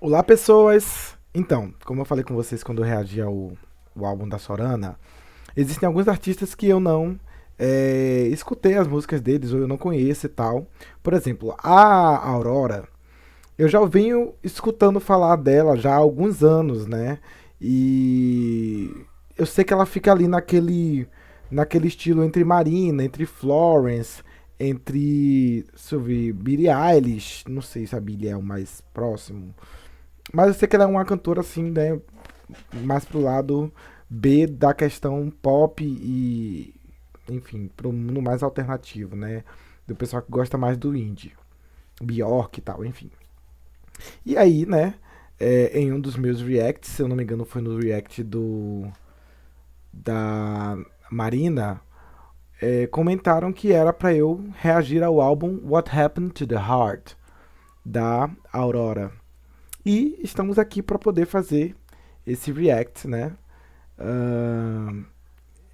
Olá, pessoas! Então, como eu falei com vocês quando eu reagi ao álbum da Sorana, existem alguns artistas que eu não escutei as músicas deles ou eu não conheço e tal. Por exemplo, a Aurora, eu já venho escutando falar dela já há alguns anos, né? E eu sei que ela fica ali naquele estilo entre Marina, entre Florence, entre, deixa eu ver, Billie Eilish, não sei se a Billie é o mais próximo, mas eu sei que ela é uma cantora assim, né? Mais pro lado B da questão pop e, enfim, pro mundo mais alternativo, né? Do pessoal que gosta mais do indie, Bjork e tal, enfim. E aí, né? Em um dos meus reacts, se eu não me engano, foi no react da Marina, comentaram que era pra eu reagir ao álbum What Happened to the Heart da Aurora. E estamos aqui para poder fazer esse react, né? Ahn,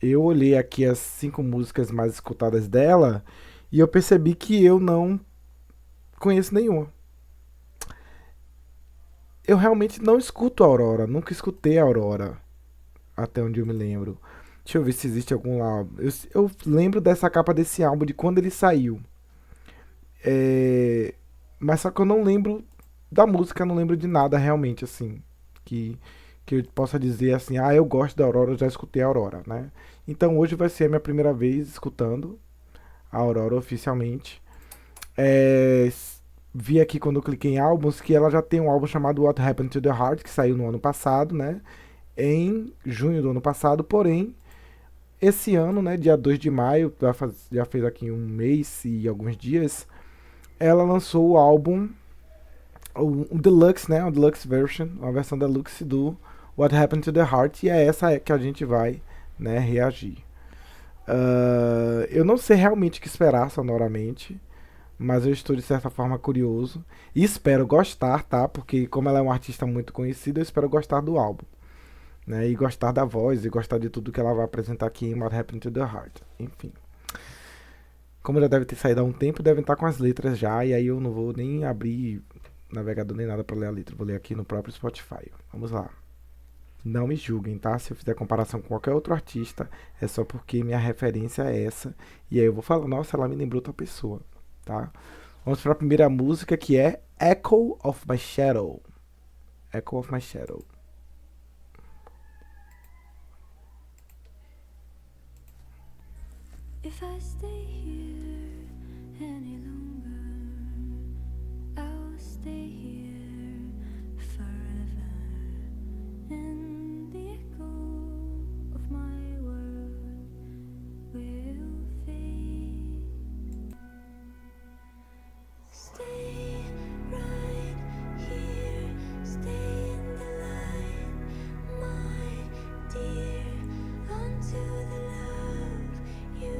eu olhei aqui as 5 músicas mais escutadas dela e eu percebi que eu não conheço nenhuma. Eu realmente não escuto a Aurora, nunca escutei a Aurora, até onde eu me lembro. Deixa eu ver se existe algum álbum. Eu lembro dessa capa desse álbum de quando ele saiu. É, mas só que eu não lembro da música, não lembro de nada realmente, assim. Que, que eu possa dizer assim, ah, eu gosto da Aurora, eu já escutei a Aurora, né? Então hoje vai ser a minha primeira vez escutando a Aurora oficialmente. É, vi aqui quando eu cliquei em álbuns que ela já tem um álbum chamado What Happened to the Heart, que saiu no ano passado, né? Em junho do ano passado, porém, esse ano, né, dia 2 de maio, já fez aqui um mês e alguns dias, ela lançou o álbum, o Deluxe, né, o Deluxe Version, uma versão Deluxe do What Happened to the Heart, e é essa que a gente vai, né, reagir. Eu não sei realmente o que esperar sonoramente, mas eu estou de certa forma curioso e espero gostar, tá? Porque como ela é uma artista muito conhecida, eu espero gostar do álbum, né? E gostar da voz e gostar de tudo que ela vai apresentar aqui em What Happened to the Heart. Enfim, como já deve ter saído há um tempo, devem estar com as letras já e aí eu não vou nem abrir navegador nem nada para ler a letra, vou ler aqui no próprio Spotify. Vamos lá. Não me julguem, tá? Se eu fizer comparação com qualquer outro artista, é só porque minha referência é essa. E aí eu vou falar, nossa, ela me lembrou outra pessoa, tá? Vamos para a primeira música que é Echo of My Shadow. Echo of My Shadow. If I stay here any longer, I'll stay here forever. And the echo of my world will fade. Stay right here, stay in the light, my dear, unto the love you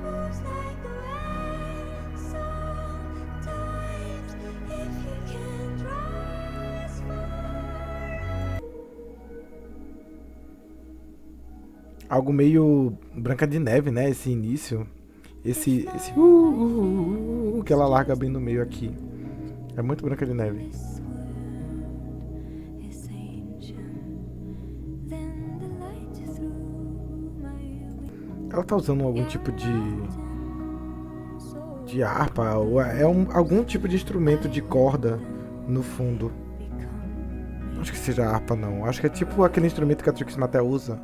moves like the wind. Sometimes, if you can't rise far. Algo meio Branca de Neve, né? Esse início. If Esse my que ela life larga bem no stays meio aqui. É muito Branca de Neve. this world is ancient, then the light through my Ela tá usando algum You're tipo a mountain de so harpa, ou algum high, tipo de instrumento de I corda no will fundo. become Não acho que you. seja harpa, não. Acho que é tipo aquele instrumento que a Trix Mattel usa.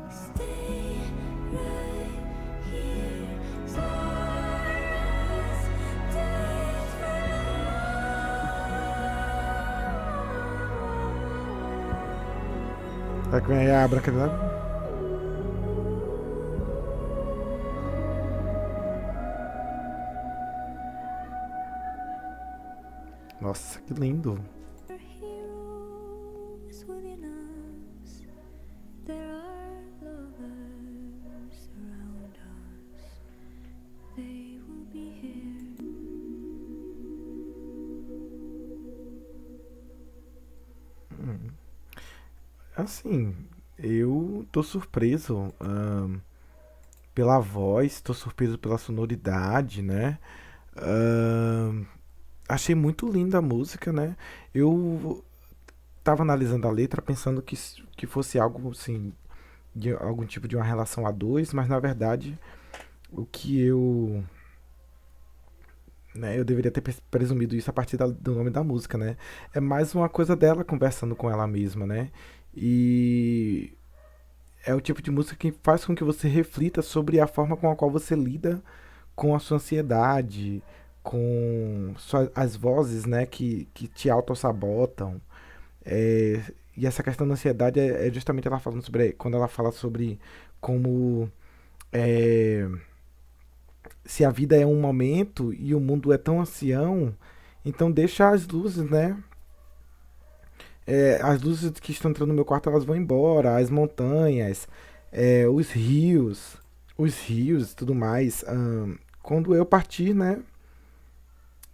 Stay right here, stars, days Vai que vem aí a Branca de Neve. Nossa, que lindo. Our heroes within us. There are lovers around us. They will be here. Assim, eu tô surpreso pela voz, tô surpreso pela sonoridade, né? Ahn, achei muito linda a música, né? Eu tava analisando a letra pensando que fosse algo assim, de algum tipo de uma relação a dois, mas na verdade o que eu, né, eu deveria ter presumido isso a partir do nome da música, né? É mais uma coisa dela conversando com ela mesma, né? E é o tipo de música que faz com que você reflita sobre a forma com a qual você lida com a sua ansiedade, com as vozes, né, que te autossabotam. É, e essa questão da ansiedade é justamente ela falando sobre, quando ela fala sobre como é, se a vida é um momento e o mundo é tão ancião, então deixa as luzes, né? As luzes que estão entrando no meu quarto elas vão embora, as montanhas, os rios, tudo mais. Quando eu partir, né?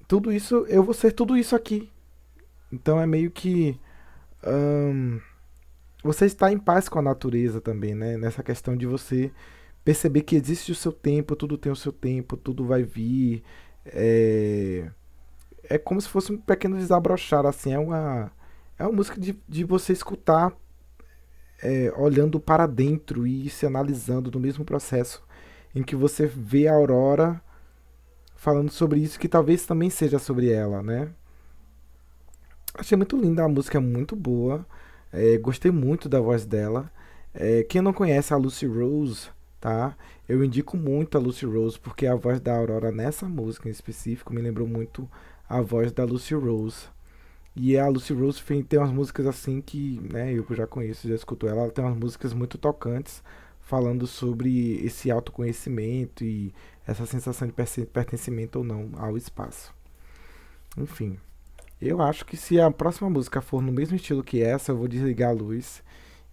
Tudo isso, eu vou ser tudo isso aqui. Então é meio que ahn, você está em paz com a natureza também, né? Nessa questão de você perceber que existe o seu tempo, tudo tem o seu tempo, tudo vai vir. É, é como se fosse um pequeno desabrochar, assim. É uma música de você escutar olhando para dentro e se analisando no mesmo processo em que você vê a aurora falando sobre isso, que talvez também seja sobre ela, né? Achei muito linda, a música é muito boa. Gostei muito da voz dela. Quem não conhece a Lucy Rose, tá? Eu indico muito a Lucy Rose porque a voz da Aurora nessa música em específico me lembrou muito a voz da Lucy Rose. E a Lucy Rose tem umas músicas assim que, né, eu já conheço, já escuto ela tem umas músicas muito tocantes falando sobre esse autoconhecimento e essa sensação de pertencimento ou não ao espaço. Enfim, eu acho que se a próxima música for no mesmo estilo que essa, eu vou desligar a luz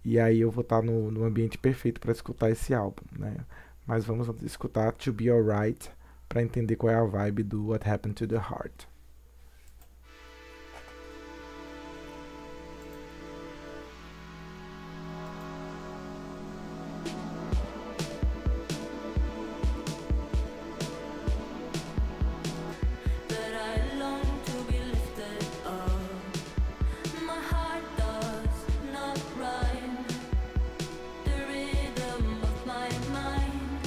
e aí eu vou estar no ambiente perfeito para escutar esse álbum, né? Mas vamos escutar To Be Alright para entender qual é a vibe do What Happened to the Heart. But I long to be lifted up. My heart does not rhyme. The rhythm of my mind.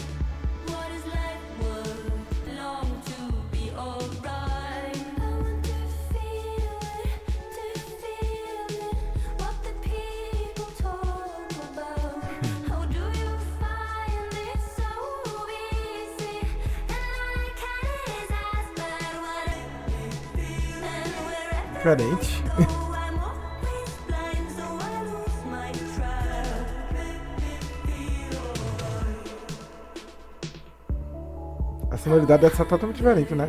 What is life worth? Long to be alright. I want to feel it. What the people talk about. How do you find it so easy? And I can't ask, but what and wherever I Diferente. go, I'm always blind, so I lose my track. A sonoridade dessa é totalmente diferente, né?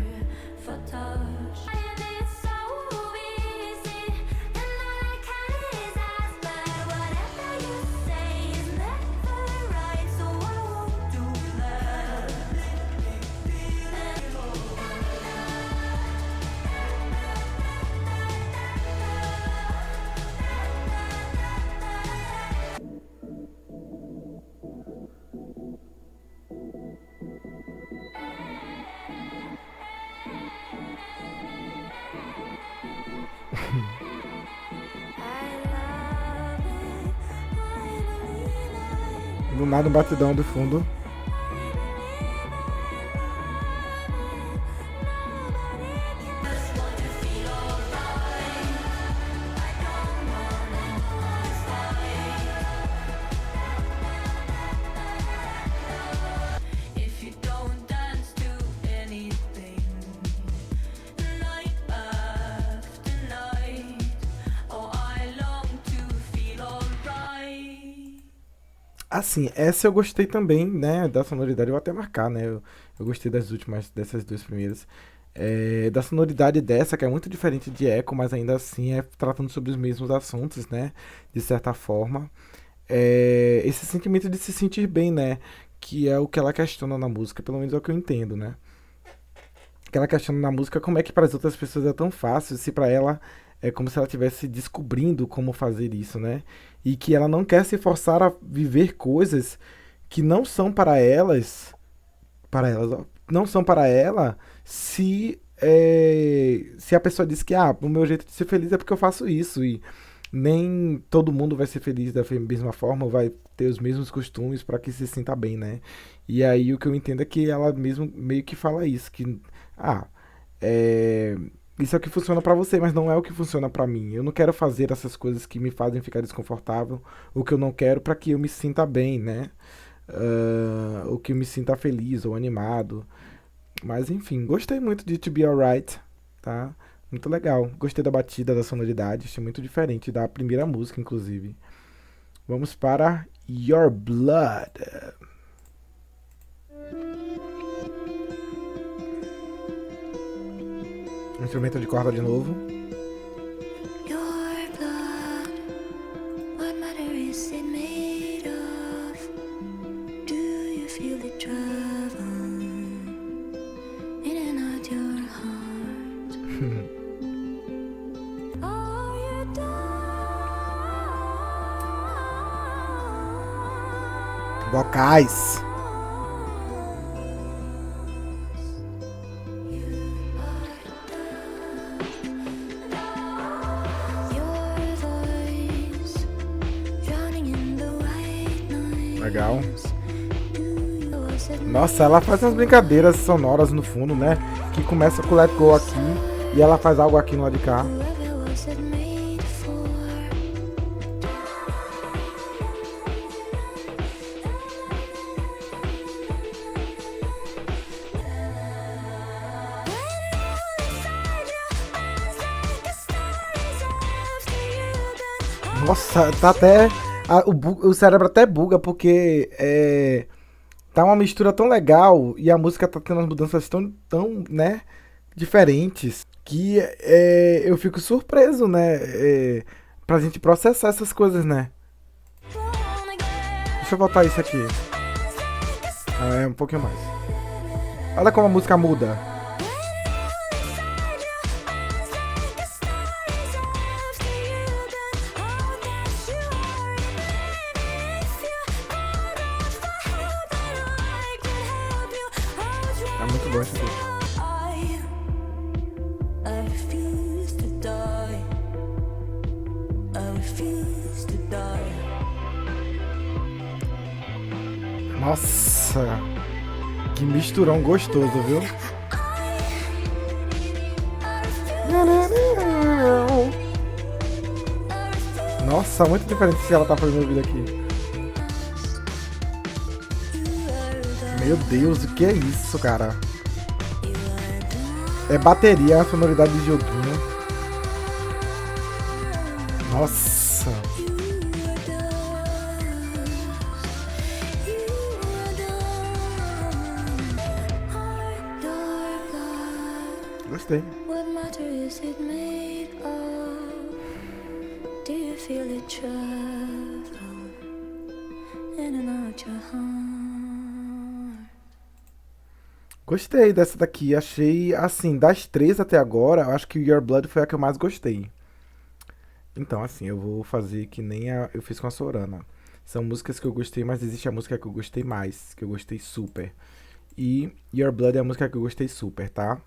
For touch. And it's so easy, and I can't ask, but whatever you say is never right, so I won't do that. Do nada um batidão do fundo. If you don't dance to anything, night after night, oh, I long to feel alright. Assim, essa eu gostei também, né? Da sonoridade, eu vou até marcar, né? Eu gostei das últimas, dessas duas primeiras. Da sonoridade dessa, que é muito diferente de Echo, mas ainda assim é tratando sobre os mesmos assuntos, né? De certa forma. Esse sentimento de se sentir bem, né? Que é o que ela questiona na música, pelo menos é o que eu entendo, né? Que ela questiona na música como é que para as outras pessoas é tão fácil, se para ela é como se ela estivesse descobrindo como fazer isso, né? E que ela não quer se forçar a viver coisas que não são para elas, ó, não são para ela, se se a pessoa diz que o meu jeito de ser feliz é porque eu faço isso e nem todo mundo vai ser feliz da mesma forma, ou vai ter os mesmos costumes para que se sinta bem, né? E aí o que eu entendo é que ela mesmo meio que fala isso, que ah, é, isso é o que funciona pra você, mas não é o que funciona pra mim. Eu não quero fazer essas coisas que me fazem ficar desconfortável, o que eu não quero pra que eu me sinta bem, né? O que eu me sinta feliz ou animado. Mas enfim, gostei muito de To Be Alright, tá? Muito legal. Gostei da batida, da sonoridade, achei muito diferente da primeira música, inclusive. Vamos para Your Blood. Instrumento de corda de novo. Your blood, what matter is it made of? Do you feel it travel in and out your heart? Are you done? Vocais. Your voice drowning in the white noise. Legal. Do you was it Nossa, ela faz umas brincadeiras sonoras no fundo, né? Que começa com Let Go aqui e ela faz algo aqui no lado de cá. whoever was it made for? Nossa, tá até. O cérebro até buga porque tá uma mistura tão legal e a música tá tendo umas mudanças tão, né, diferentes que eu fico surpreso, né? Pra gente processar essas coisas, né? Deixa eu botar isso aqui. Um pouquinho mais. Olha como a música muda. É muito bom isso aqui. I refuse to die. I refuse to die. Nossa, que misturão gostoso, viu? Nossa, muito diferente se ela tá fazendo ouvido aqui. Meu Deus, o que é isso, cara? É bateria, sonoridade de joguinho. Nossa. Gostei. What matter is it made of? Do you feel it travel in and out your heart? Gostei dessa daqui. Achei, assim, das três até agora, eu acho que Your Blood foi a que eu mais gostei. Então, assim, eu vou fazer que nem eu fiz com a Sorana. São músicas que eu gostei, mas existe a música que eu gostei mais, que eu gostei super. E Your Blood é a música que eu gostei super, tá?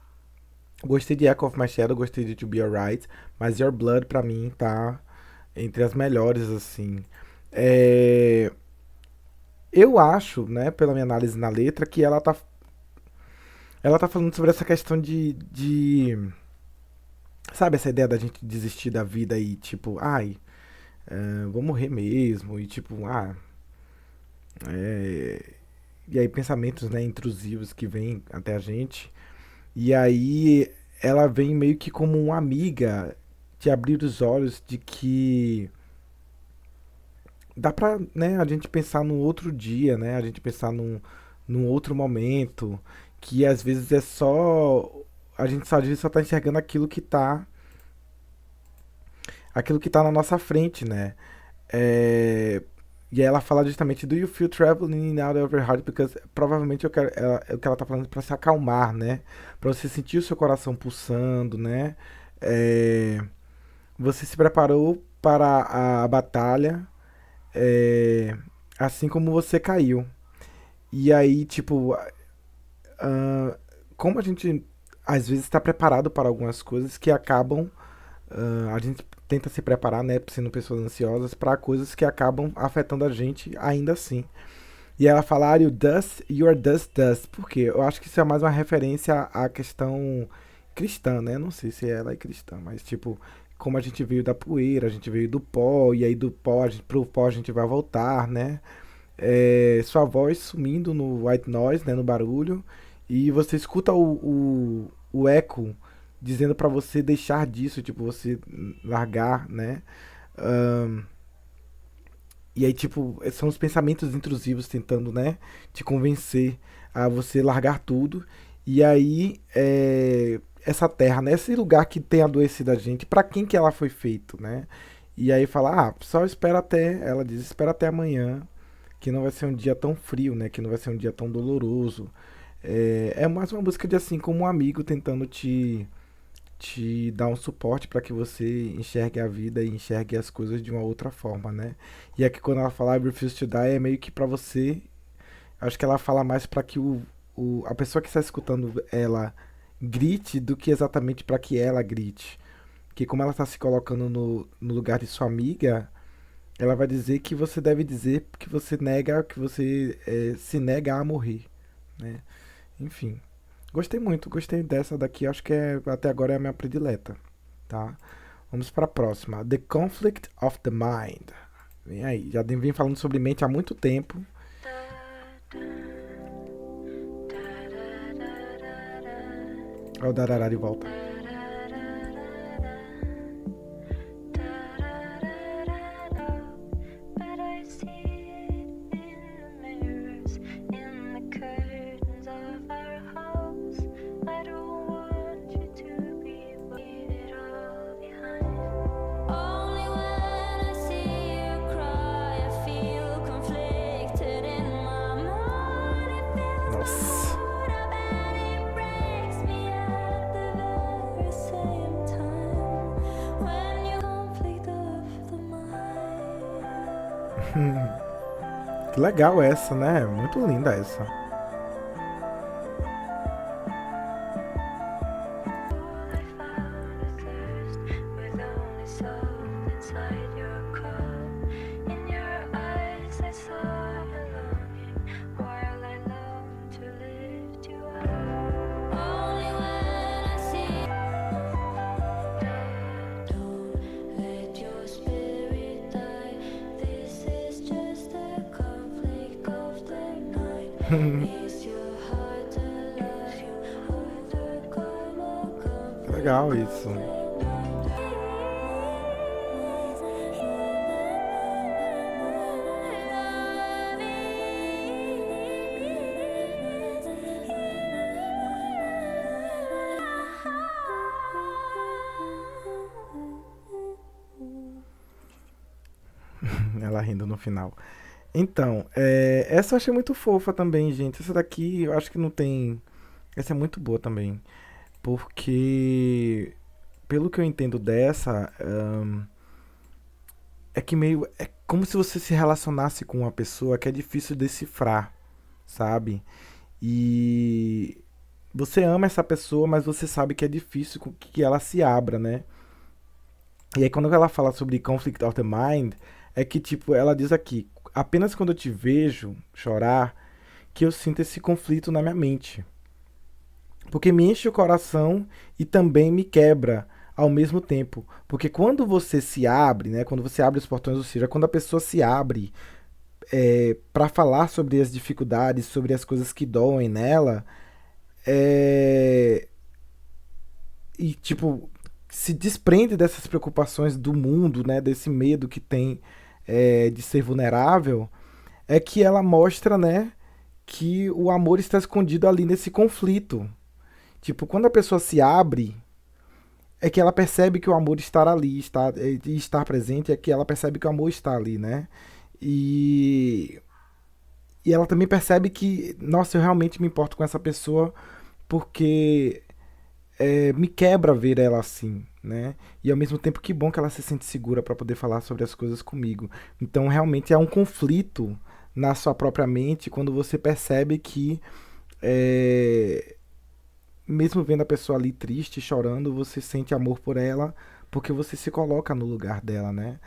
Gostei de Echo of My Shadow, gostei de To Be Alright, mas Your Blood pra mim tá entre as melhores, assim. É, eu acho, né, pela minha análise na letra, que ela tá falando sobre essa questão sabe, essa ideia da gente desistir da vida e tipo, vou morrer mesmo, e tipo, é, e aí pensamentos, né, intrusivos que vêm até a gente. E aí ela vem meio que como uma amiga te abrir os olhos de que dá pra, né, a gente pensar num outro dia, né, a gente pensar num outro momento, que às vezes é só, a gente só, às vezes só tá enxergando aquilo que tá na nossa frente, né. É, e aí ela fala justamente do you feel traveling in and out of your heart, because provavelmente o que ela tá falando pra se acalmar, né? Pra você sentir o seu coração pulsando, né? É, você se preparou para a batalha, é, assim como você caiu. E aí, tipo, como a gente às vezes está preparado para algumas coisas que acabam. A gente tenta se preparar, né, sendo pessoas ansiosas, para coisas que acabam afetando a gente ainda assim. E ela fala, Are you dust? You're dust, dust. Por quê? Eu acho que isso é mais uma referência à questão cristã, né? Não sei se ela é cristã, mas tipo, como a gente veio da poeira, a gente veio do pó, e aí do pó, pro pó a gente vai voltar, né? Sua voz sumindo no white noise, né, no barulho, e você escuta o eco dizendo pra você deixar disso, tipo, você largar, né? Ahn, e aí, tipo, são os pensamentos intrusivos tentando, né, te convencer a você largar tudo. E aí, essa terra, né, esse lugar que tem adoecido a gente, pra quem que ela foi feito, né? E aí fala, só espera até, ela diz, espera até amanhã, que não vai ser um dia tão frio, né? Que não vai ser um dia tão doloroso. É mais uma música de assim, como um amigo tentando te dar um suporte para que você enxergue a vida e enxergue as coisas de uma outra forma, né? E aqui quando ela fala I refuse to die é meio que para você, acho que ela fala mais para que a pessoa que está escutando ela grite do que exatamente para que ela grite. Que como ela está se colocando no lugar de sua amiga, ela vai dizer que você deve dizer que você nega, que você se nega a morrer, né? Enfim, gostei muito, gostei dessa daqui, acho que até agora é a minha predileta, tá? Vamos para a próxima, The Conflict of the Mind. Vem aí, já vim falando sobre mente há muito tempo. Olha o Darará de volta. But I see it in the mirrors, in the curtains of our house. I don't want you to leave it all behind. Only when I see you cry, I feel conflicted in my mind. It feels Nossa. good, I bet it breaks me at the very same time. When you conflict of the mind. Que legal essa, né? Muito linda essa. I found a thirst with only salt inside your cup. In your eyes I saw a longing, while I long to lift you up. Only when I see don't let your spirit die. This is just a conflict of the night. Is your heart alive? Overcome a Que legal isso. Ela rindo no final. Então, essa eu achei muito fofa também, gente. Essa daqui eu acho que não tem. Essa é muito boa também. Porque, pelo que eu entendo dessa, é que meio. É como se você se relacionasse com uma pessoa que é difícil decifrar, sabe? E você ama essa pessoa, mas você sabe que é difícil que ela se abra, né? E aí quando ela fala sobre conflict of the mind, é que tipo, ela diz aqui, apenas quando eu te vejo chorar, que eu sinto esse conflito na minha mente. Porque me enche o coração e também me quebra ao mesmo tempo. Porque quando você se abre, né? Quando você abre os portões, ou seja, quando a pessoa se abre para falar sobre as dificuldades, sobre as coisas que doem nela, é, e tipo se desprende dessas preocupações do mundo, né? Desse medo que tem de ser vulnerável, é que ela mostra, né? Que o amor está escondido ali nesse conflito. Tipo, quando a pessoa se abre, é que ela percebe que o amor está ali, e estar presente é que ela percebe que o amor está ali, né? E, e ela também percebe que, nossa, eu realmente me importo com essa pessoa porque me quebra ver ela assim, né? E ao mesmo tempo que bom que ela se sente segura para poder falar sobre as coisas comigo. Então realmente é um conflito na sua própria mente quando você percebe que é, mesmo vendo a pessoa ali triste, chorando, você sente amor por ela, porque você se coloca no lugar dela, né?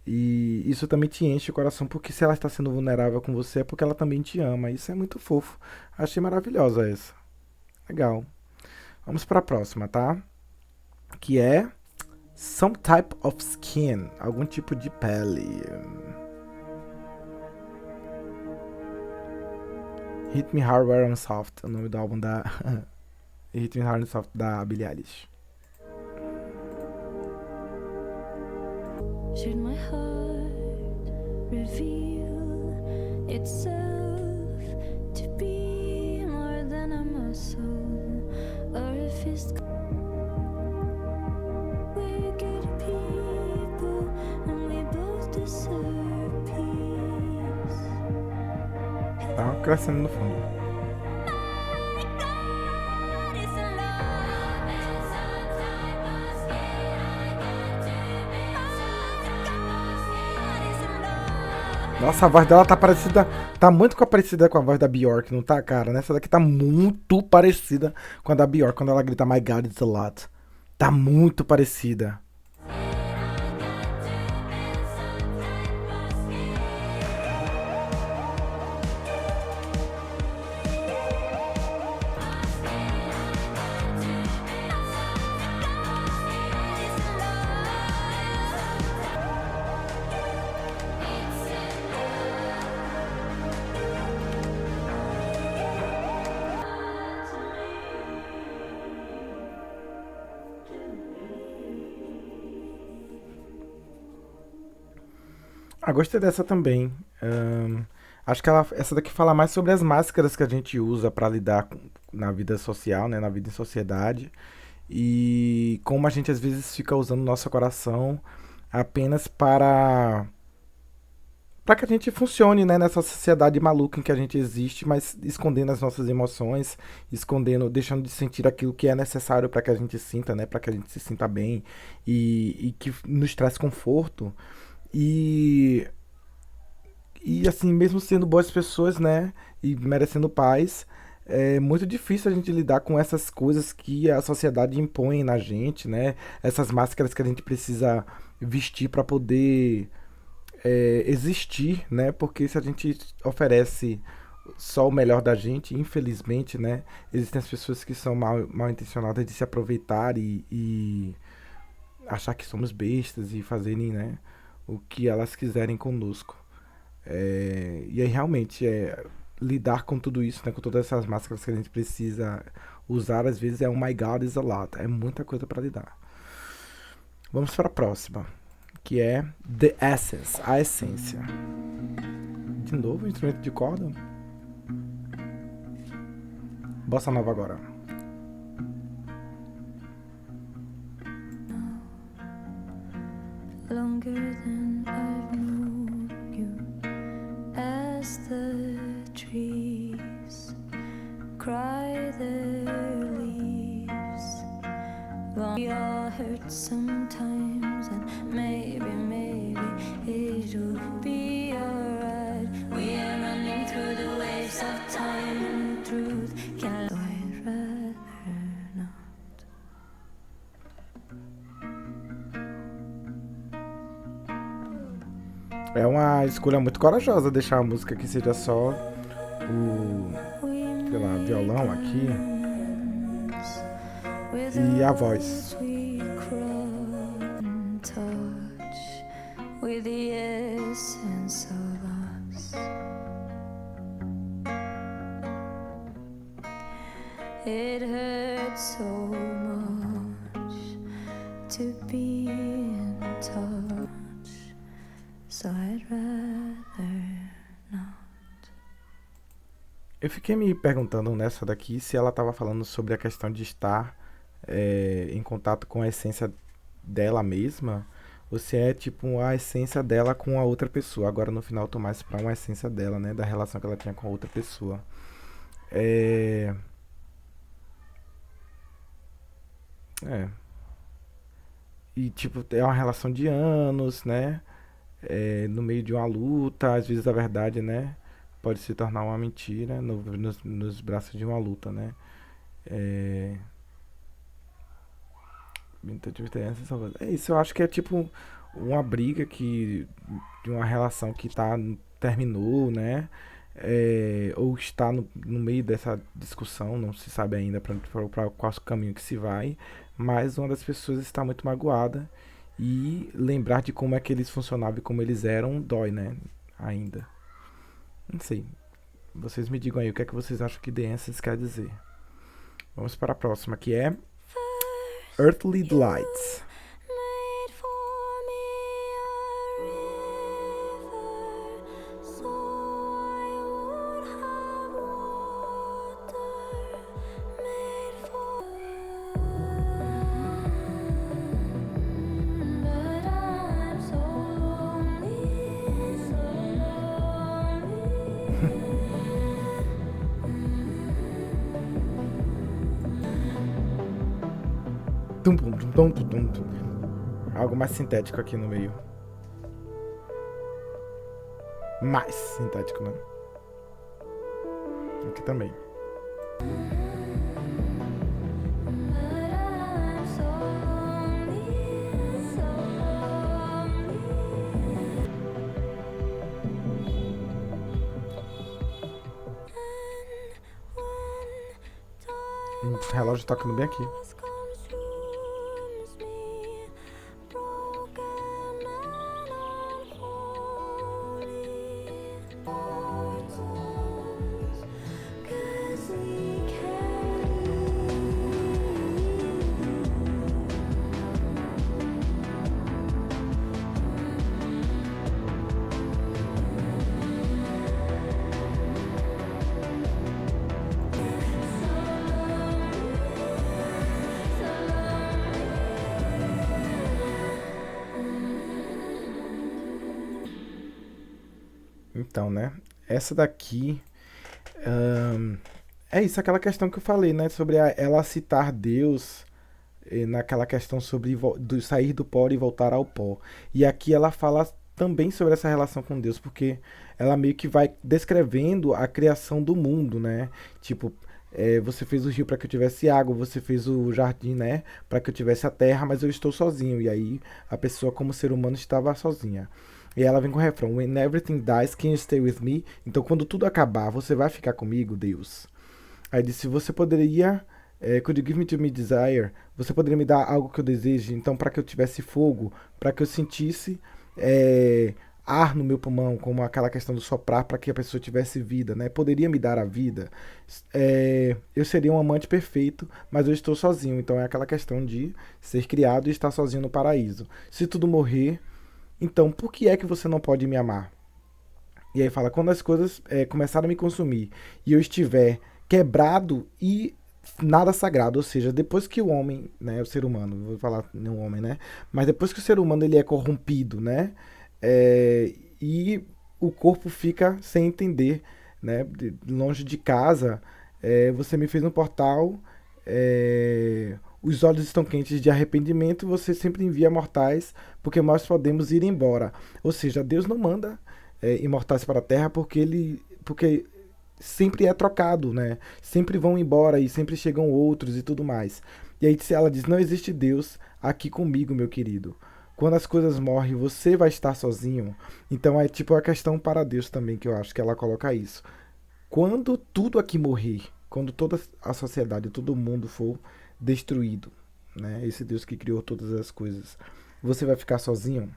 E isso também te enche o coração, porque se ela está sendo vulnerável com você, é porque ela também te ama. Isso é muito fofo. Achei maravilhosa essa. Legal. Vamos para a próxima, tá? Que é Some Type of Skin, algum tipo de pele. Hit Me Hard, Where I'm Soft, o nome do álbum da Hit Me Hard and Soft da Billie Eilish. Should my heart reveal itself to be more than a muscle or a fist? We're good people and we both deserve peace. Tá crescendo no fundo. God is in love. God is in love. Nossa, a voz dela tá parecida. Tá muito parecida com a voz da Bjork, não tá, cara? Nessa daqui tá muito parecida com a da Bjork, quando ela grita My God, it's a lot. Tá muito parecida. Ah, gostei dessa também. Acho que essa daqui fala mais sobre as máscaras que a gente usa pra lidar na vida social, né, na vida em sociedade, e como a gente às vezes fica usando nosso coração apenas para que a gente funcione, né, nessa sociedade maluca em que a gente existe, mas escondendo as nossas emoções, escondendo, deixando de sentir aquilo que é necessário para que a gente sinta, né, para que a gente se sinta bem e que nos traz conforto. E assim, mesmo sendo boas pessoas, né, e merecendo paz, é muito difícil a gente lidar com essas coisas que a sociedade impõe na gente, né? Essas máscaras que a gente precisa vestir para poder existir, né? Porque se a gente oferece só o melhor da gente, infelizmente, né? Existem as pessoas que são mal intencionadas de se aproveitar e achar que somos bestas e fazerem, né, o que elas quiserem conosco. E aí realmente lidar com tudo isso, né, com todas essas máscaras que a gente precisa usar, às vezes é um my God is a lot, é muita coisa para lidar. Vamos para a próxima, que é The Essence, a essência. De novo, instrumento de corda. Bossa nova agora. Longer than I've known you, as the trees cry their leaves. We all hurt sometimes, and maybe it'll be alright. We are running through the waves of time and truth. Can I'd rather not. É uma escolha muito corajosa deixar a música que seja só o, sei lá, violão aqui e a voz. With the essence of us, it hurts so much to be in touch, so I'd rather not. Eu fiquei me perguntando nessa daqui se ela estava falando sobre a questão de estar em contato com a essência dela mesma, ou se é tipo a essência dela com a outra pessoa. Agora no final eu tô mais pra uma essência dela, né, da relação que ela tinha com a outra pessoa. É, é. E tipo, é uma relação de anos, né? No meio de uma luta, às vezes a verdade, né, pode se tornar uma mentira nos braços de uma luta, né? É, é isso, eu acho que é tipo uma briga que de uma relação que terminou, né? Ou está no meio dessa discussão, não se sabe ainda para qual caminho que se vai, mas uma das pessoas está muito magoada e lembrar de como é que eles funcionavam e como eles eram dói, né? Ainda. Não sei. Vocês me digam aí o que é que vocês acham que The Essence quer dizer. Vamos para a próxima, que é Earthly Delights. Made for me a river, so I would have water. Made for, but I'm so lonely, so Tum, tum, tum, tum, tum, tum, tum. Algo mais sintético aqui no meio. Mais sintético, né? Aqui também. but I'm so lonely, so O relógio tocando bem aqui. consumes me, broken and unholy. Portals, 'cause we Então, né? Essa daqui. É isso, aquela questão que eu falei, né? Sobre ela citar Deus naquela questão sobre do sair do pó e voltar ao pó. E aqui ela fala também sobre essa relação com Deus, porque ela meio que vai descrevendo a criação do mundo, né? Tipo, você fez o rio para que eu tivesse água, você fez o jardim, né? Para que eu tivesse a terra, mas eu estou sozinho. E aí a pessoa, como ser humano, estava sozinha. E ela vem com o refrão: When everything dies, can you stay with me? Então, quando tudo acabar, você vai ficar comigo, Deus? Aí disse: Você poderia. Could you give me to me desire? Você poderia me dar algo que eu deseje? Então, para que eu tivesse fogo, para que eu sentisse ar no meu pulmão, como aquela questão do soprar, para que a pessoa tivesse vida, né? Poderia me dar a vida. Eu seria um amante perfeito, mas eu estou sozinho. Então, é aquela questão de ser criado e estar sozinho no paraíso. Se tudo morrer, então por que é que você não pode me amar? E aí fala: quando as coisas começarem a me consumir e eu estiver quebrado e nada sagrado, ou seja, depois que o homem, né, o ser humano, vou falar não o homem, né, mas depois que o ser humano ele é corrompido, né, e o corpo fica sem entender, né, longe de casa, você me fez um portal, os olhos estão quentes de arrependimento, você sempre envia mortais, porque nós podemos ir embora. Ou seja, Deus não manda imortais para a Terra porque sempre é trocado, né? Sempre vão embora e sempre chegam outros e tudo mais. E aí ela diz: não existe Deus aqui comigo, meu querido. Quando as coisas morrem, você vai estar sozinho. Então é tipo a questão para Deus também, que eu acho que ela coloca isso. Quando tudo aqui morrer, quando toda a sociedade, todo mundo for destruído, né? Esse Deus que criou todas as coisas, você vai ficar sozinho?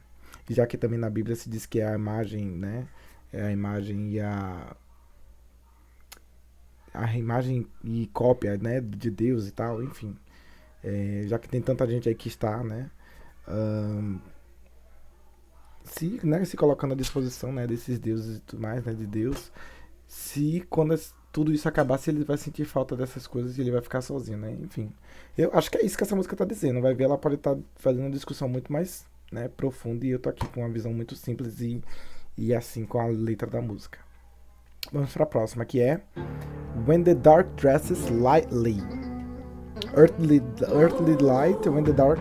Já que também na Bíblia se diz que é a imagem, né? É a imagem e a imagem e cópia, né, de Deus e tal, enfim. Já que tem tanta gente aí que está, né, se colocando à disposição, né, desses deuses e tudo mais, né, de Deus, se quando tudo isso acabar, se ele vai sentir falta dessas coisas e ele vai ficar sozinho, né, enfim. Eu acho que é isso que essa música tá dizendo, vai ver, ela pode estar fazendo uma discussão muito mais, né, profunda, e eu tô aqui com uma visão muito simples e assim, com a letra da música. Vamos para a próxima, que é When the Dark Dresses Lightly. Earthly light, when the dark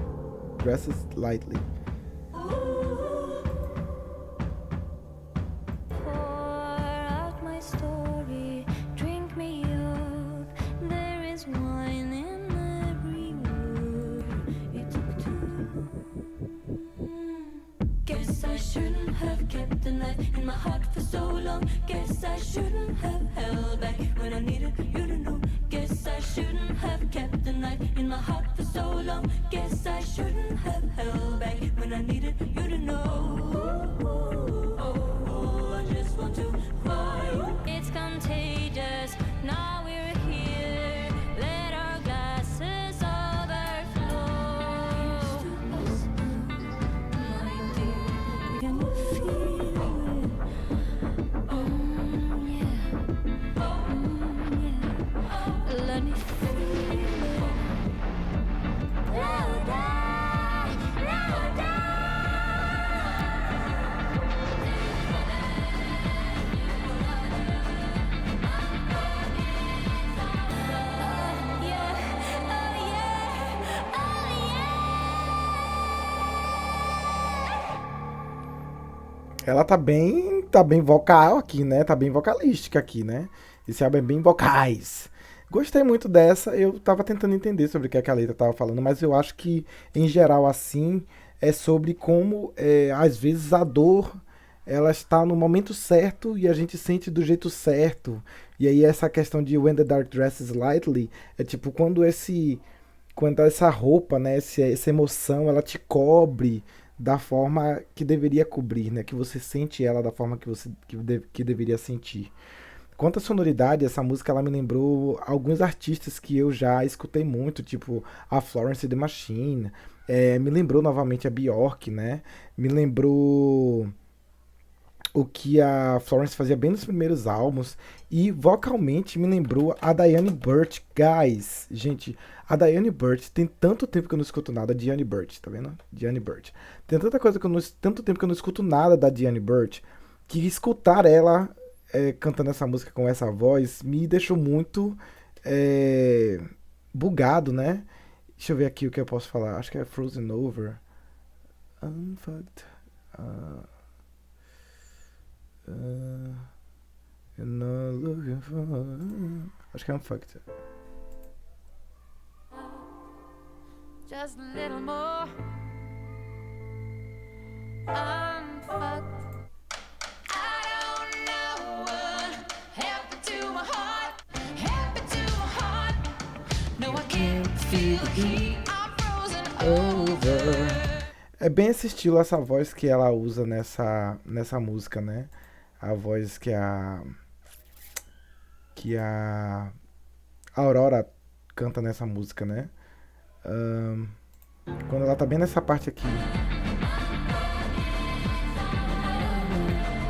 dresses lightly. pour out my story, drink me up. There is wine shouldn't have kept the knife in my heart for so long. Guess I shouldn't have held back when I needed you to know. Guess I shouldn't have kept the knife in my heart for so long. Guess I shouldn't have held back when I needed you to know. Oh, I just want to cry. It's contagious. Now we're here. Let our glasses overflow. My dear, can you feel it? Yeah. Yeah. Let me feel it. Louder, louder. Oh yeah, oh yeah, oh yeah. Ela tá bem vocal aqui, né? Tá bem vocalística aqui, né? Esse álbum é bem vocais. Gostei muito dessa, eu tava tentando entender sobre o que, é que a letra tava falando, mas eu acho que, em geral, assim, é sobre como, às vezes, a dor, ela está no momento certo e a gente sente do jeito certo. E aí essa questão de When the Dark Dresses Lightly, é tipo, quando essa roupa, né, essa emoção, ela te cobre da forma que deveria cobrir, né? Que você sente ela da forma que que deveria sentir. Quanto à sonoridade, essa música ela me lembrou alguns artistas que eu já escutei muito, tipo a Florence and the Machine, me lembrou novamente a Bjork, né? Me lembrou o que a Florence fazia bem nos primeiros álbuns e vocalmente me lembrou a Diane Burt. Guys, gente, a Diane Burt tem tanto tempo que eu não escuto nada da Diane Burt, tá vendo? Diane Burt. Tem tanta coisa que eu não, tanto tempo que eu não escuto nada da Diane Burt que escutar ela cantando essa música com essa voz me deixou muito bugado, né? Deixa eu ver aqui o que eu posso falar. Acho que é Frozen Over. Unfucked. You're not looking for. Acho que é Unfucked. Just a little more unfucked. I don't know what happened to my heart. Happened to my heart. No, I can't feel the heat. I'm frozen over. É bem esse estilo, essa voz que ela usa nessa música, né? A voz que a Aurora canta nessa música, né? Quando ela tá bem nessa parte aqui.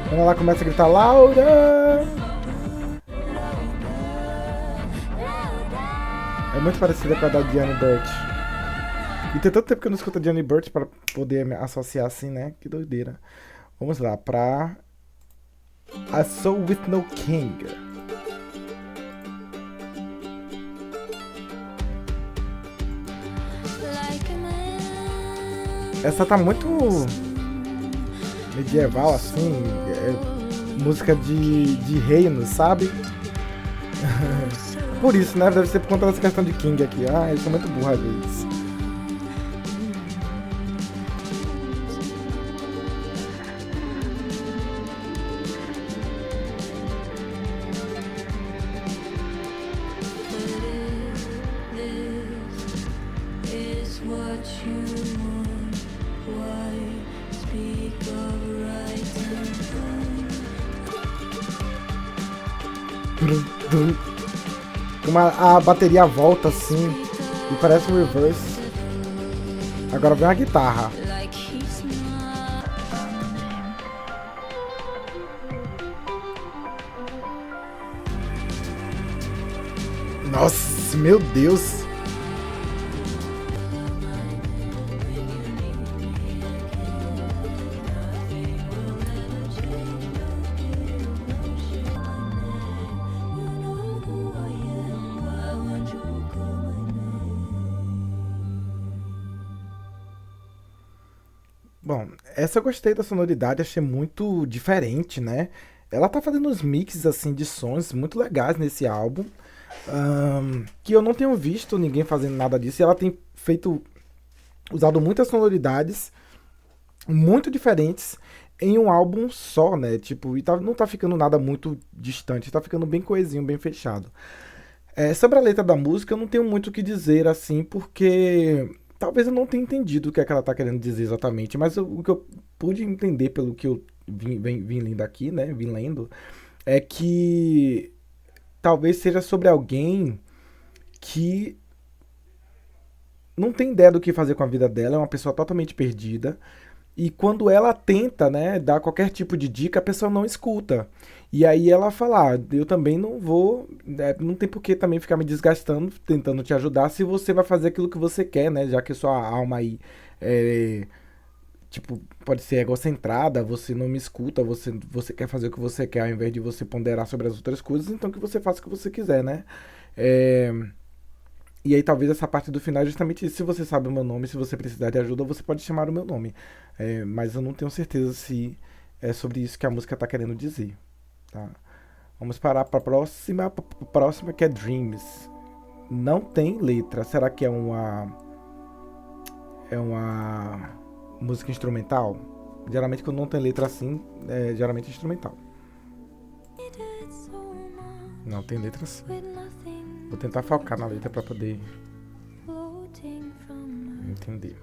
Quando ela começa a gritar Laura! É muito parecida com a da Diane Burt. E tem tanto tempo que eu não escuto a Diane Burt pra poder me associar assim, né? Que doideira. Vamos lá, pra A Soul With No King. Like a man. Essa tá muito medieval, assim. Música de reino, sabe? Por isso, né? Deve ser por conta dessa questão de King aqui. Ah, eu sou muito burro às vezes. Is what you want. Why speak of right and wrong? Como a bateria volta assim e parece um reverse. Agora vem a guitarra. Like he's not. Nossa, meu Deus. Bom, essa eu gostei da sonoridade, achei muito diferente, né? Ela tá fazendo uns mixes assim de sons muito legais nesse álbum, que eu não tenho visto ninguém fazendo nada disso. E ela tem usado muitas sonoridades muito diferentes. em um álbum só, né? Tipo, e não tá ficando nada muito distante, tá ficando bem coesinho, bem fechado. Sobre a letra da música, eu não tenho muito o que dizer, assim, porque talvez eu não tenha entendido o que é que ela tá querendo dizer exatamente, mas o que eu pude entender pelo que eu vim lendo aqui, né? Vim lendo, é que talvez seja sobre alguém que não tem ideia do que fazer com a vida dela, é uma pessoa totalmente perdida. E quando ela tenta, né, dar qualquer tipo de dica, a pessoa não escuta. E aí ela fala, eu também não vou, né, não tem por que também ficar me desgastando, tentando te ajudar, se você vai fazer aquilo que você quer, né, já que sua alma aí, é, tipo, pode ser egocentrada, você não me escuta, você quer fazer o que você quer, ao invés de você ponderar sobre as outras coisas, então que você faça o que você quiser, né. É, e aí talvez essa parte do final é justamente isso. Se você sabe o meu nome, se você precisar de ajuda, você pode chamar o meu nome. Mas eu não tenho certeza se é sobre isso que a música tá querendo dizer. Tá? Vamos parar pra próxima que é Dreams. Não tem letra. Será que é uma música instrumental? Geralmente quando não tem letra assim, é geralmente instrumental. Needed so much Não tem letra assim. with nothing Vou tentar focar na letra pra poder floating from her. entender.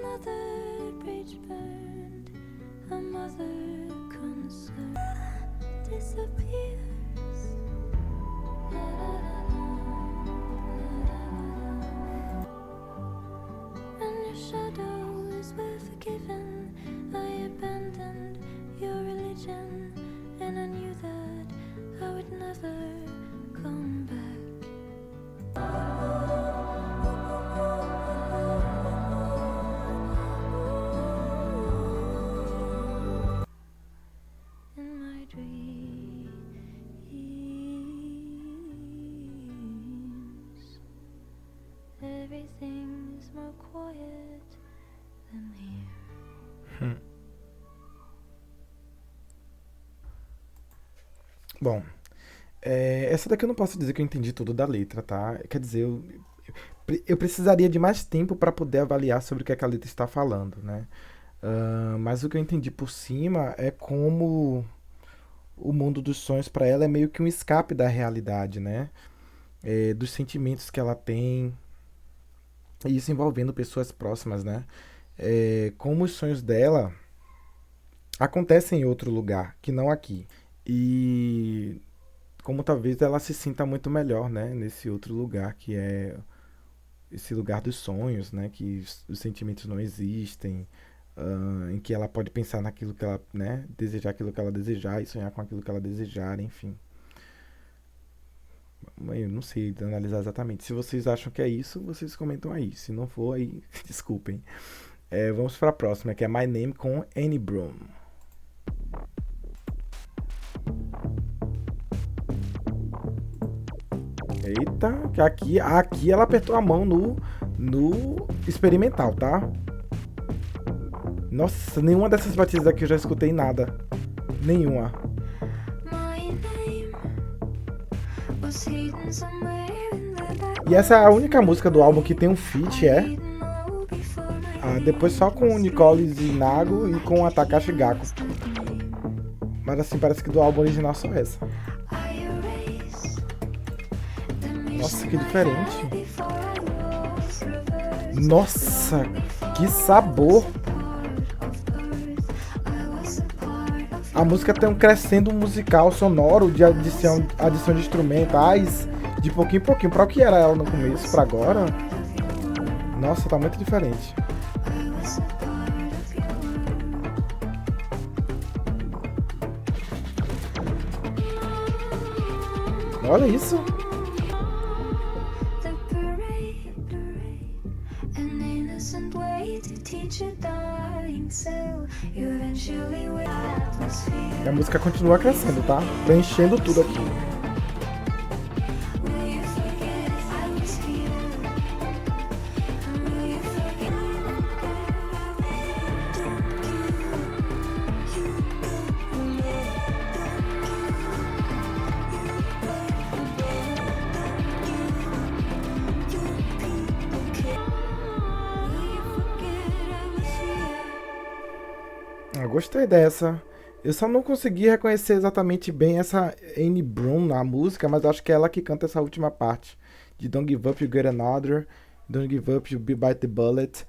Another bridge burned, a mother concern disappears. And your shadows were forgiven. I abandoned your religion, and I knew that I would never come back. In my dreams, everything is more quiet than here. Bom, essa daqui eu não posso dizer que eu entendi tudo da letra, tá? Quer dizer, eu precisaria de mais tempo para poder avaliar sobre o que é que a letra está falando, né? Mas o que eu entendi por cima é como o mundo dos sonhos para ela é meio que um escape da realidade, né? Dos sentimentos que ela tem, e isso envolvendo pessoas próximas, né? Como os sonhos dela acontecem em outro lugar, que não aqui. E como talvez ela se sinta muito melhor, né? Nesse outro lugar, que é esse lugar dos sonhos, né? Que os sentimentos não existem, em que ela pode pensar naquilo que ela, né? Desejar aquilo que ela desejar e sonhar com aquilo que ela desejar, enfim. Eu não sei analisar exatamente. Se vocês acham que é isso, vocês comentam aí. Se não for, aí desculpem. Vamos para a próxima, que é My Name com Annie Broom. Eita, que aqui ela apertou a mão no experimental, tá? Nossa, nenhuma dessas batidas aqui eu já escutei nada. Nenhuma. My name was hidden somewhere in the back. E essa é a única música do álbum que tem um feat, Didn't know before my depois só com o Nicole Zinago e com a Takashi Gako. Mas assim, parece que do álbum original só essa. I erased the Nossa, que mission diferente. before I was reversed. Nossa, que sabor! A música tem um crescendo musical sonoro de adição de instrumentais de pouquinho em pouquinho. Para o que era ela no começo, para agora, nossa, tá muito diferente. Olha isso! The parade, an innocent way to teach a dying soul. You eventually will atmosphere. E a música continua crescendo, tá? Preenchendo tudo aqui. Will you forget I was here? Will you forget? Will you forget Eu gostei dessa. Eu só não consegui reconhecer exatamente bem essa Annie Broom na música, mas acho que é ela que canta essa última parte. De Don't Give Up, You Get Another. Don't Give Up, You Be Bite the Bullet.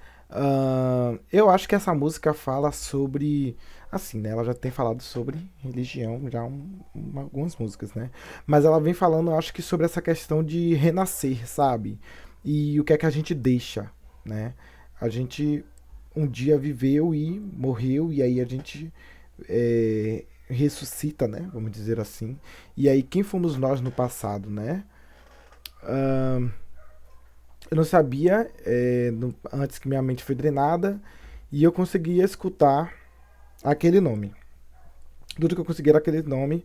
Eu acho que essa música fala sobre. Assim, né? Ela já tem falado sobre religião, já algumas músicas, né? Mas ela vem falando, eu acho que sobre essa questão de renascer, sabe? E o que é que a gente deixa, né? A gente um dia viveu e morreu, e aí a gente ressuscita, né? Vamos dizer assim. E aí, quem fomos nós no passado, né? Ahn, eu não sabia, antes que minha mente foi drenada, e eu conseguia escutar aquele nome. Tudo que eu consegui era aquele nome.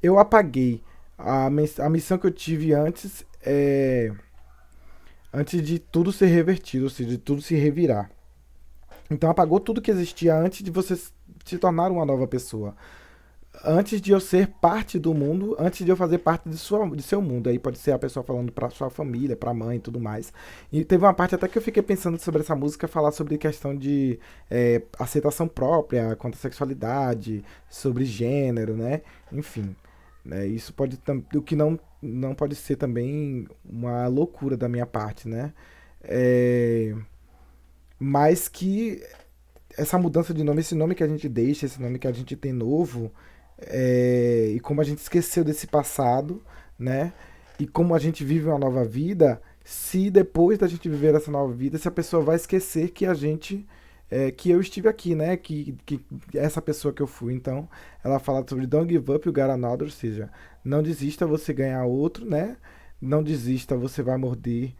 Eu apaguei. A missão que eu tive antes de tudo ser revertido, ou seja, de tudo se revirar. Então apagou tudo que existia antes de você se tornar uma nova pessoa. Antes de eu ser parte do mundo, antes de eu fazer parte de seu mundo. Aí pode ser a pessoa falando pra sua família, pra mãe e tudo mais. E teve uma parte até que eu fiquei pensando sobre essa música, falar sobre questão de aceitação própria, quanto à sexualidade, sobre gênero, né? Enfim. Né? Isso pode. O que não pode ser também uma loucura da minha parte, né? É, mas que essa mudança de nome, esse nome que a gente deixa, esse nome que a gente tem novo, e como a gente esqueceu desse passado, né? E como a gente vive uma nova vida, se depois da gente viver essa nova vida, se a pessoa vai esquecer que a gente, que eu estive aqui, né? Que essa pessoa que eu fui. Então, ela fala sobre Don't Give Up, You Got Another, ou seja, não desista, você ganhar outro, né? Não desista, você vai morder.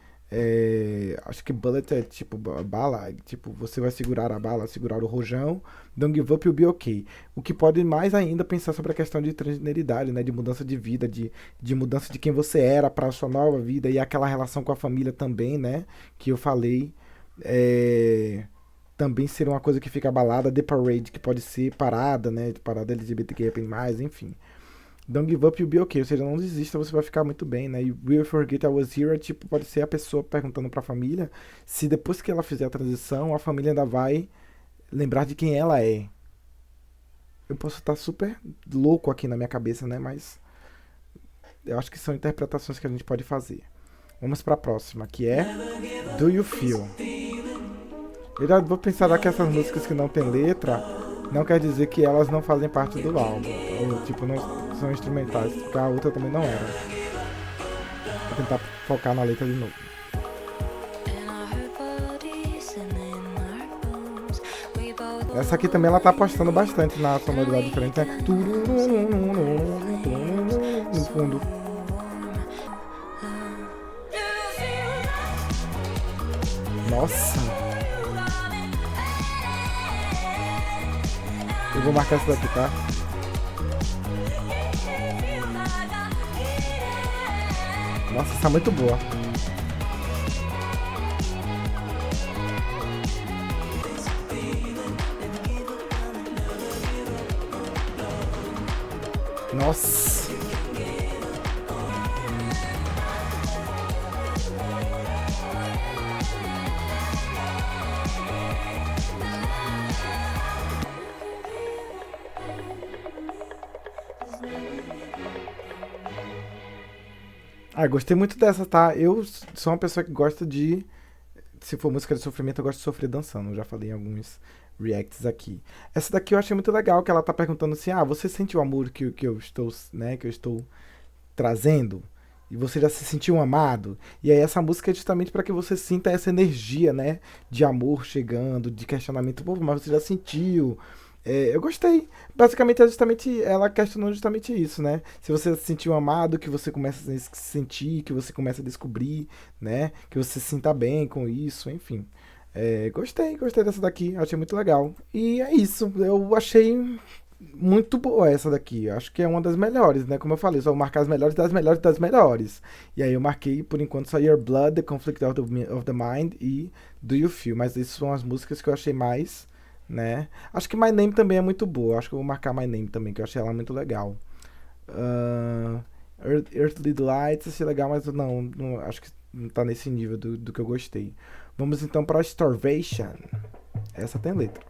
Acho que bullet é tipo bala, tipo você vai segurar a bala, segurar o rojão. Don't give up, you'll be okay. O que pode mais ainda pensar sobre a questão de transgeneridade, né, de mudança de vida, de mudança de quem você era para a sua nova vida e aquela relação com a família também, né, que eu falei, também ser uma coisa que fica abalada, the parade que pode ser parada, né, parada LGBTQIA+, enfim. Don't give up, you'll be okay. Ou seja, não desista, você vai ficar muito bem, né? You will forget I was here, tipo, pode ser a pessoa perguntando pra família se depois que ela fizer a transição, a família ainda vai lembrar de quem ela é. Eu posso estar super louco aqui na minha cabeça, né? Mas eu acho que são interpretações que a gente pode fazer. Vamos pra próxima, que é Do You Feel? Eu já vou pensar que essas músicas que não tem letra não quer dizer que elas não fazem parte do álbum. Ou, tipo, não são instrumentais, porque a outra também não era. Vou tentar focar na letra de novo. Essa aqui também ela tá apostando bastante na sonoridade diferente, né? No fundo. Nossa! Eu vou marcar essa daqui, tá? Nossa, essa é muito boa. Nossa. Gostei muito dessa, tá? Eu sou uma pessoa que gosta de. Se for música de sofrimento, eu gosto de sofrer dançando. Eu já falei em alguns reacts aqui. Essa daqui eu achei muito legal, que ela tá perguntando assim: você sente o amor que eu estou, né? Que eu estou trazendo? E você já se sentiu amado? E aí essa música é justamente para que você sinta essa energia, né? De amor chegando, de questionamento. Pô, mas você já sentiu? Eu gostei. Basicamente é justamente ela questionou justamente isso, né? Se você se sentiu amado, que você começa a se sentir, que você começa a descobrir, né? Que você se sinta bem com isso, enfim. Gostei dessa daqui, achei muito legal. E é isso, eu achei muito boa essa daqui. Acho que é uma das melhores, né? Como eu falei, só vou marcar as melhores das melhores das melhores. E aí eu marquei, por enquanto, só Your Blood, The Conflict of the Mind e Do You Feel. Mas essas são as músicas que eu achei mais, né? Acho que My Name também é muito boa. Acho que eu vou marcar My Name também, que eu achei ela muito legal. Uh, Earthly Delights, achei legal, mas não acho que não tá nesse nível do que eu gostei. Vamos então para Starvation. Essa tem letra.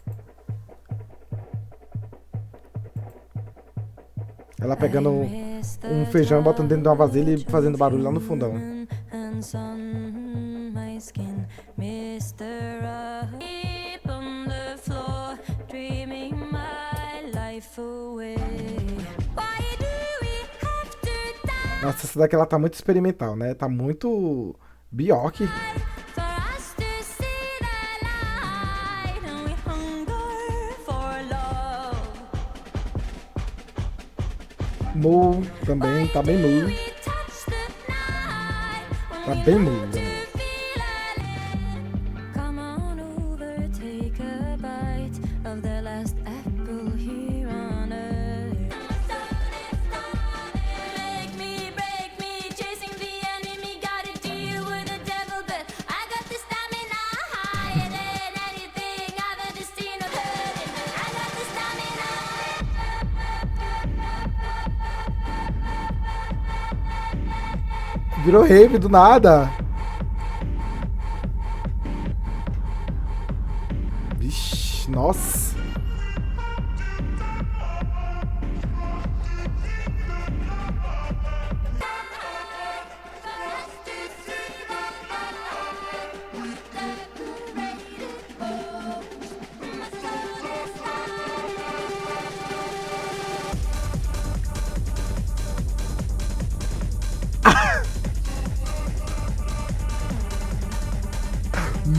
Ela pegando um feijão, botando dentro de uma vasilha e fazendo barulho lá no fundão. And sun, my skin, Mr. Keep on the floor, dreaming my life away. Why do we have to die Nossa, essa daqui ela tá muito experimental, né? Tá muito Bjork. for us to see the light? And we hunger for love. Moo também, tá bem moo. We touch the night when Tá we bem learn moo. to feel alive. Come on over, take a bite of the last apple here on earth. Break me, chasing the enemy. Gotta deal with the devil, but I got the stamina higher than anything I've ever seen or heard. I got the stamina. Virou rave do nada. Vixe, nossa.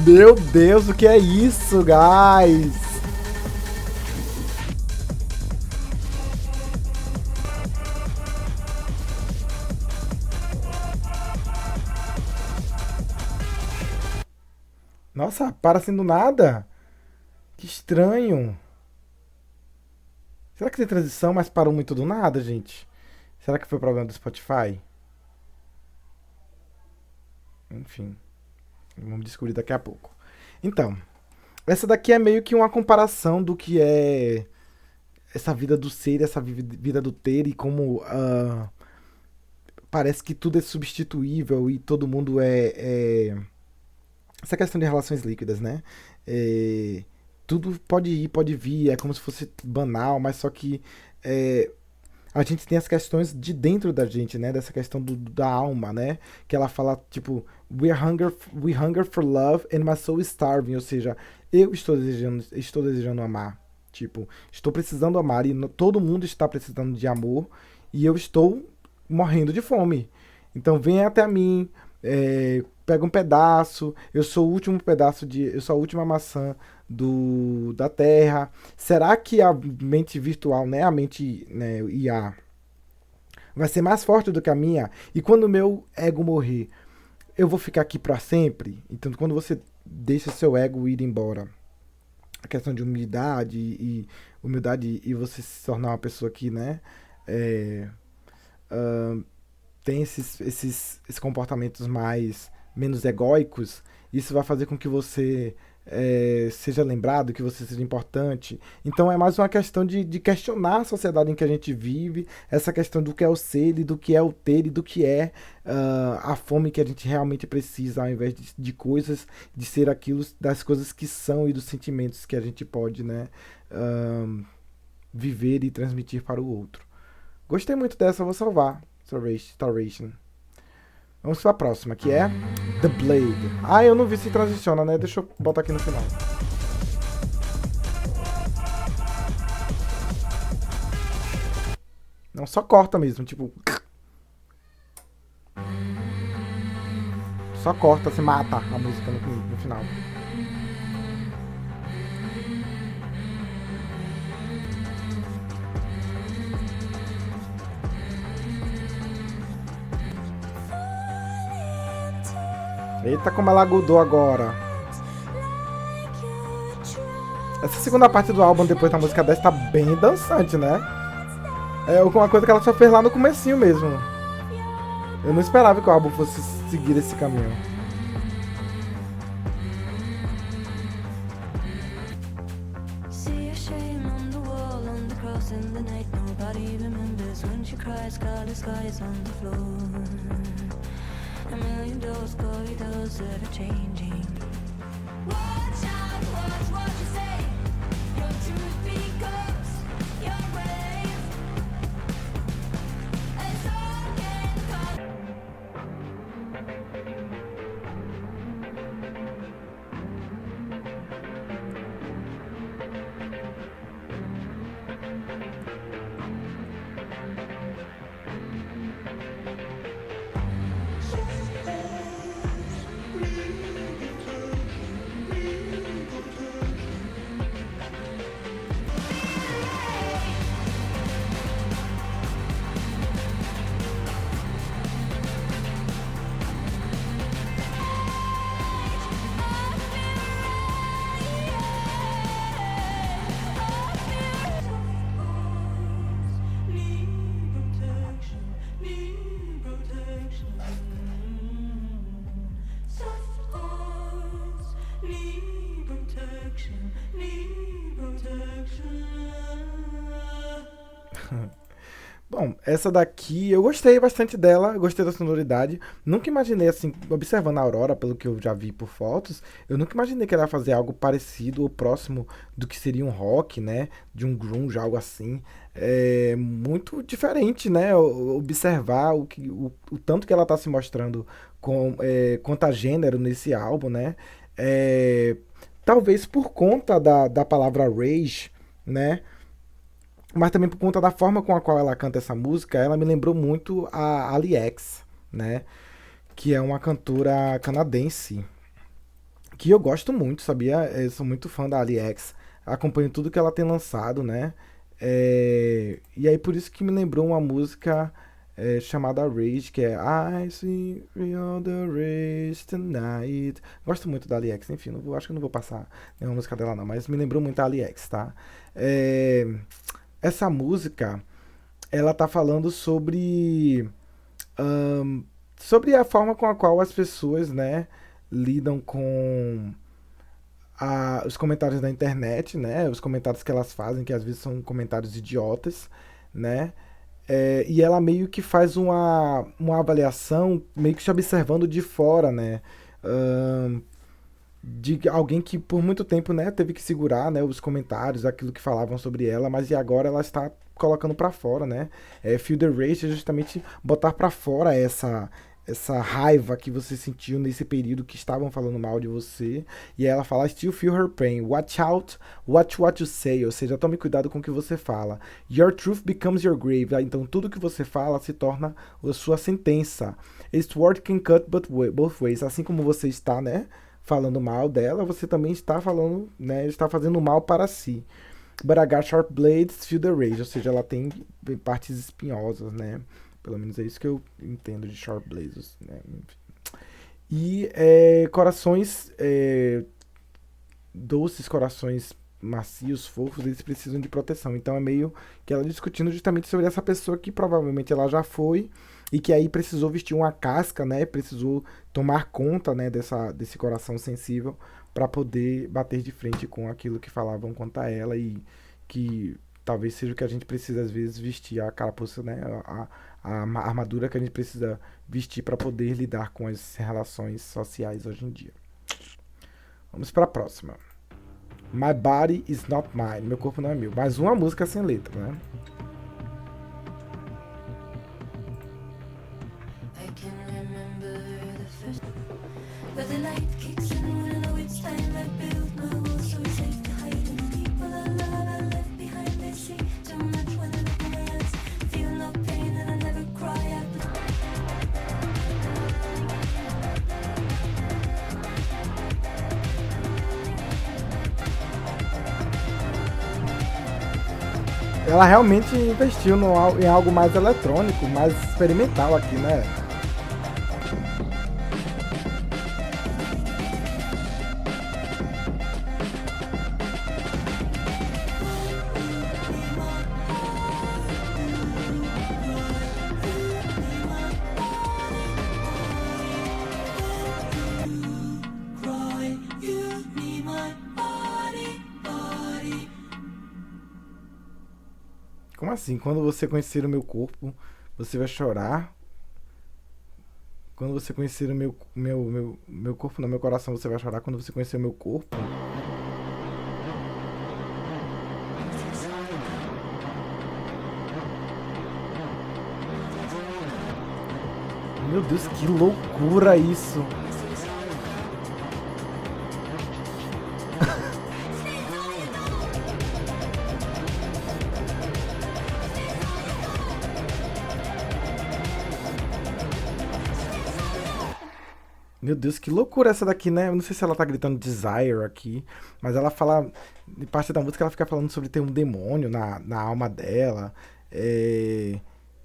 Meu Deus, o que é isso, guys? Nossa, para sendo nada. Que estranho. Será que tem transição, mas parou muito do nada, gente? Será que foi problema do Spotify? Enfim. Vamos descobrir daqui a pouco. Então, essa daqui é meio que uma comparação do que é essa vida do ser, essa vida do ter e como parece que tudo é substituível e todo mundo essa questão de relações líquidas, né? Tudo pode ir, pode vir, é como se fosse banal, mas só que a gente tem as questões de dentro da gente, né? Dessa questão da alma, né? Que ela fala, tipo, we hunger for love and my soul is starving. Ou seja, eu estou desejando amar. Tipo, estou precisando amar e todo mundo está precisando de amor e eu estou morrendo de fome. Então venha até mim, pega um pedaço, eu sou o último eu sou a última maçã da Terra. Será que a mente virtual, né, a mente, né, IA, vai ser mais forte do que a minha? E quando o meu ego morrer, eu vou ficar aqui para sempre? Então, quando você deixa seu ego ir embora, a questão de humildade e você se tornar uma pessoa que, né, tem esses comportamentos menos egóicos, isso vai fazer com que você seja lembrado, que você seja importante. Então é mais uma questão de questionar a sociedade em que a gente vive, essa questão do que é o ser e do que é o ter e do que é a fome que a gente realmente precisa, ao invés de coisas, de ser aquilo, das coisas que são e dos sentimentos que a gente pode, né, viver e transmitir para o outro. Gostei muito dessa, vou salvar. Starvation. Vamos para a próxima, que é The Blade. Ah, eu não vi se transiciona, né? Deixa eu botar aqui no final. Não, só corta mesmo, tipo... Só corta, se mata a música no final. Eita, como ela agudou agora. Essa segunda parte do álbum, depois da música 10, tá bem dançante, né? É uma coisa que ela só fez lá no comecinho mesmo. Eu não esperava que o álbum fosse seguir esse caminho. See a shame on the wall, on the cross in the night. Nobody remembers when she cries. Color skies on the floor. A million doors, corridors that are changing. Watch out, watch what you say. Your truth becomes your grave. Bom, essa daqui eu gostei bastante dela, gostei da sonoridade. Nunca imaginei, assim, observando a Aurora, pelo que eu já vi por fotos, eu nunca imaginei que ela ia fazer algo parecido ou próximo do que seria um rock, né? De um grunge, algo assim. É muito diferente, né? Observar o tanto que ela tá se mostrando quanto a gênero nesse álbum, né? É, talvez por conta da palavra rage, né? Mas também por conta da forma com a qual ela canta essa música, ela me lembrou muito a Ali X, né? Que é uma cantora canadense que eu gosto muito, sabia? Eu sou muito fã da Ali X, acompanho tudo que ela tem lançado, né? E aí por isso que me lembrou uma música chamada Rage, que é I see all the rage tonight. Gosto muito da Ali X, enfim, acho que não vou passar nenhuma música dela não, mas me lembrou muito a Ali X, tá? É, essa música, ela tá falando ahn, sobre a forma com a qual as pessoas, né, lidam com os comentários da internet, né, os comentários que elas fazem, que às vezes são comentários idiotas, né, e ela meio que faz uma avaliação, meio que se observando de fora, né, ahn, de alguém que por muito tempo, né, teve que segurar, né, os comentários, aquilo que falavam sobre ela, mas e agora ela está colocando pra fora, né? Feel the Rage é justamente botar pra fora essa raiva que você sentiu nesse período que estavam falando mal de você. E aí ela fala: Still feel her pain. Watch out, watch what you say. Ou seja, tome cuidado com o que você fala. Your truth becomes your grave. Então tudo que você fala se torna a sua sentença. A sword can cut both ways. Assim como você está, né, falando mal dela, você também está falando, né, está fazendo mal para si. But I got sharp blades, feel the rage. Ou seja, ela tem partes espinhosas, né? Pelo menos é isso que eu entendo de sharp blades, né? E corações doces, corações macios, fofos, eles precisam de proteção. Então é meio que ela discutindo justamente sobre essa pessoa que provavelmente ela já foi e que aí precisou vestir uma casca, né? Precisou tomar conta, né, desse coração sensível para poder bater de frente com aquilo que falavam contra ela e que talvez seja o que a gente precisa às vezes vestir a carapuça, né? A armadura que a gente precisa vestir para poder lidar com as relações sociais hoje em dia. Vamos para a próxima. My Body Is Not Mine. Meu corpo não é meu. Mais uma música sem letra, né? I can remember the first, but the light kicks in when I know it's time. I build my walls so it's safe to hide. And the people I love I left behind. They see too much when I look in my eyes. Feel no pain and I never cry. Ela realmente investiu em algo mais eletrônico, mais experimental aqui, né? Cry, you need my body, body. Como assim? Quando você conhecer o meu corpo, você vai chorar. Quando você conhecer o meu corpo, não, meu coração, você vai chorar. Quando você conhecer o meu corpo. Meu Deus, que loucura isso! Meu Deus, que loucura essa daqui, né? Eu não sei se ela tá gritando Desire aqui, mas ela fala. Em parte da música ela fica falando sobre ter um demônio na alma dela. É,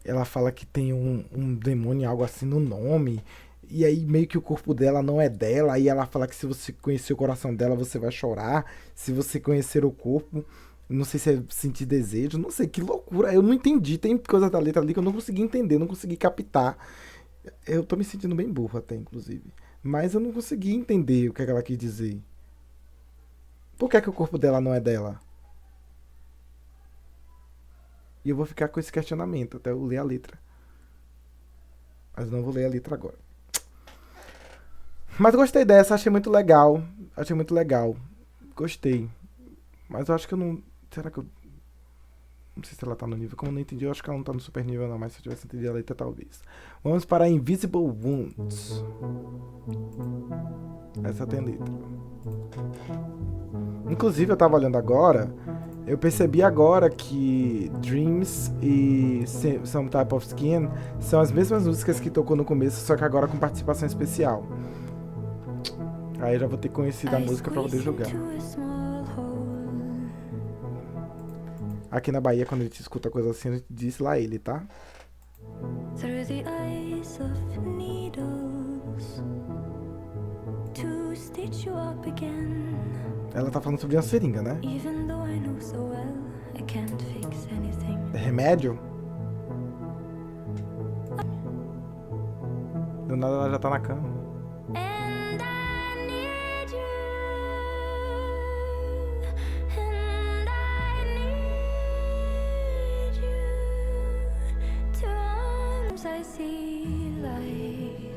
ela fala que tem um demônio, algo assim no nome. E aí meio que o corpo dela não é dela. Aí ela fala que se você conhecer o coração dela, você vai chorar. Se você conhecer o corpo, não sei se é sentir desejo, não sei, que loucura. Eu não entendi. Tem coisa da letra ali que eu não consegui entender, não consegui captar. Eu tô me sentindo bem burro até, inclusive. Mas eu não consegui entender o que é que ela quis dizer. Por que é que o corpo dela não é dela? E eu vou ficar com esse questionamento até eu ler a letra. Mas não vou ler a letra agora. Mas gostei dessa, achei muito legal. Achei muito legal. Gostei. Mas eu acho que eu não. Será que eu. Não sei se ela tá no nível. Como eu não entendi, eu acho que ela não tá no super nível, não. Mas se eu tivesse entendido a letra, talvez. Vamos para Invisible Wounds. Essa tem letra. Inclusive, eu tava olhando agora. Eu percebi agora que Dreams e Some Type of Skin são as mesmas músicas que tocou no começo, só que agora com participação especial. Aí eu já vou ter conhecido a música pra poder jogar. Aqui na Bahia, quando a gente escuta coisa assim, a gente diz lá ele, tá? Through the eyes of needles to stitch you up again. Ela tá falando sobre uma seringa, né? Even though I know so well I can't fix anything. É remédio? Do nada ela já tá na cama. And I need you. And I need you. To arms I see light.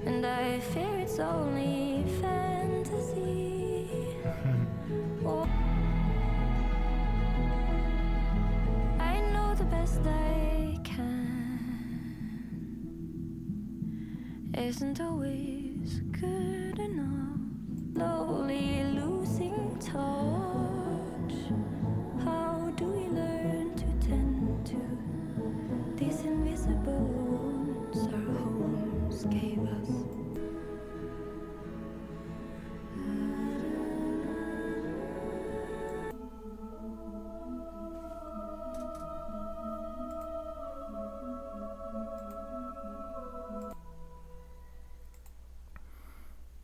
And I fear it's only fantasy. Oh, I know the best I can isn't always good enough. Slowly losing touch. How do we learn to tend to these invisible wounds our homes gave us?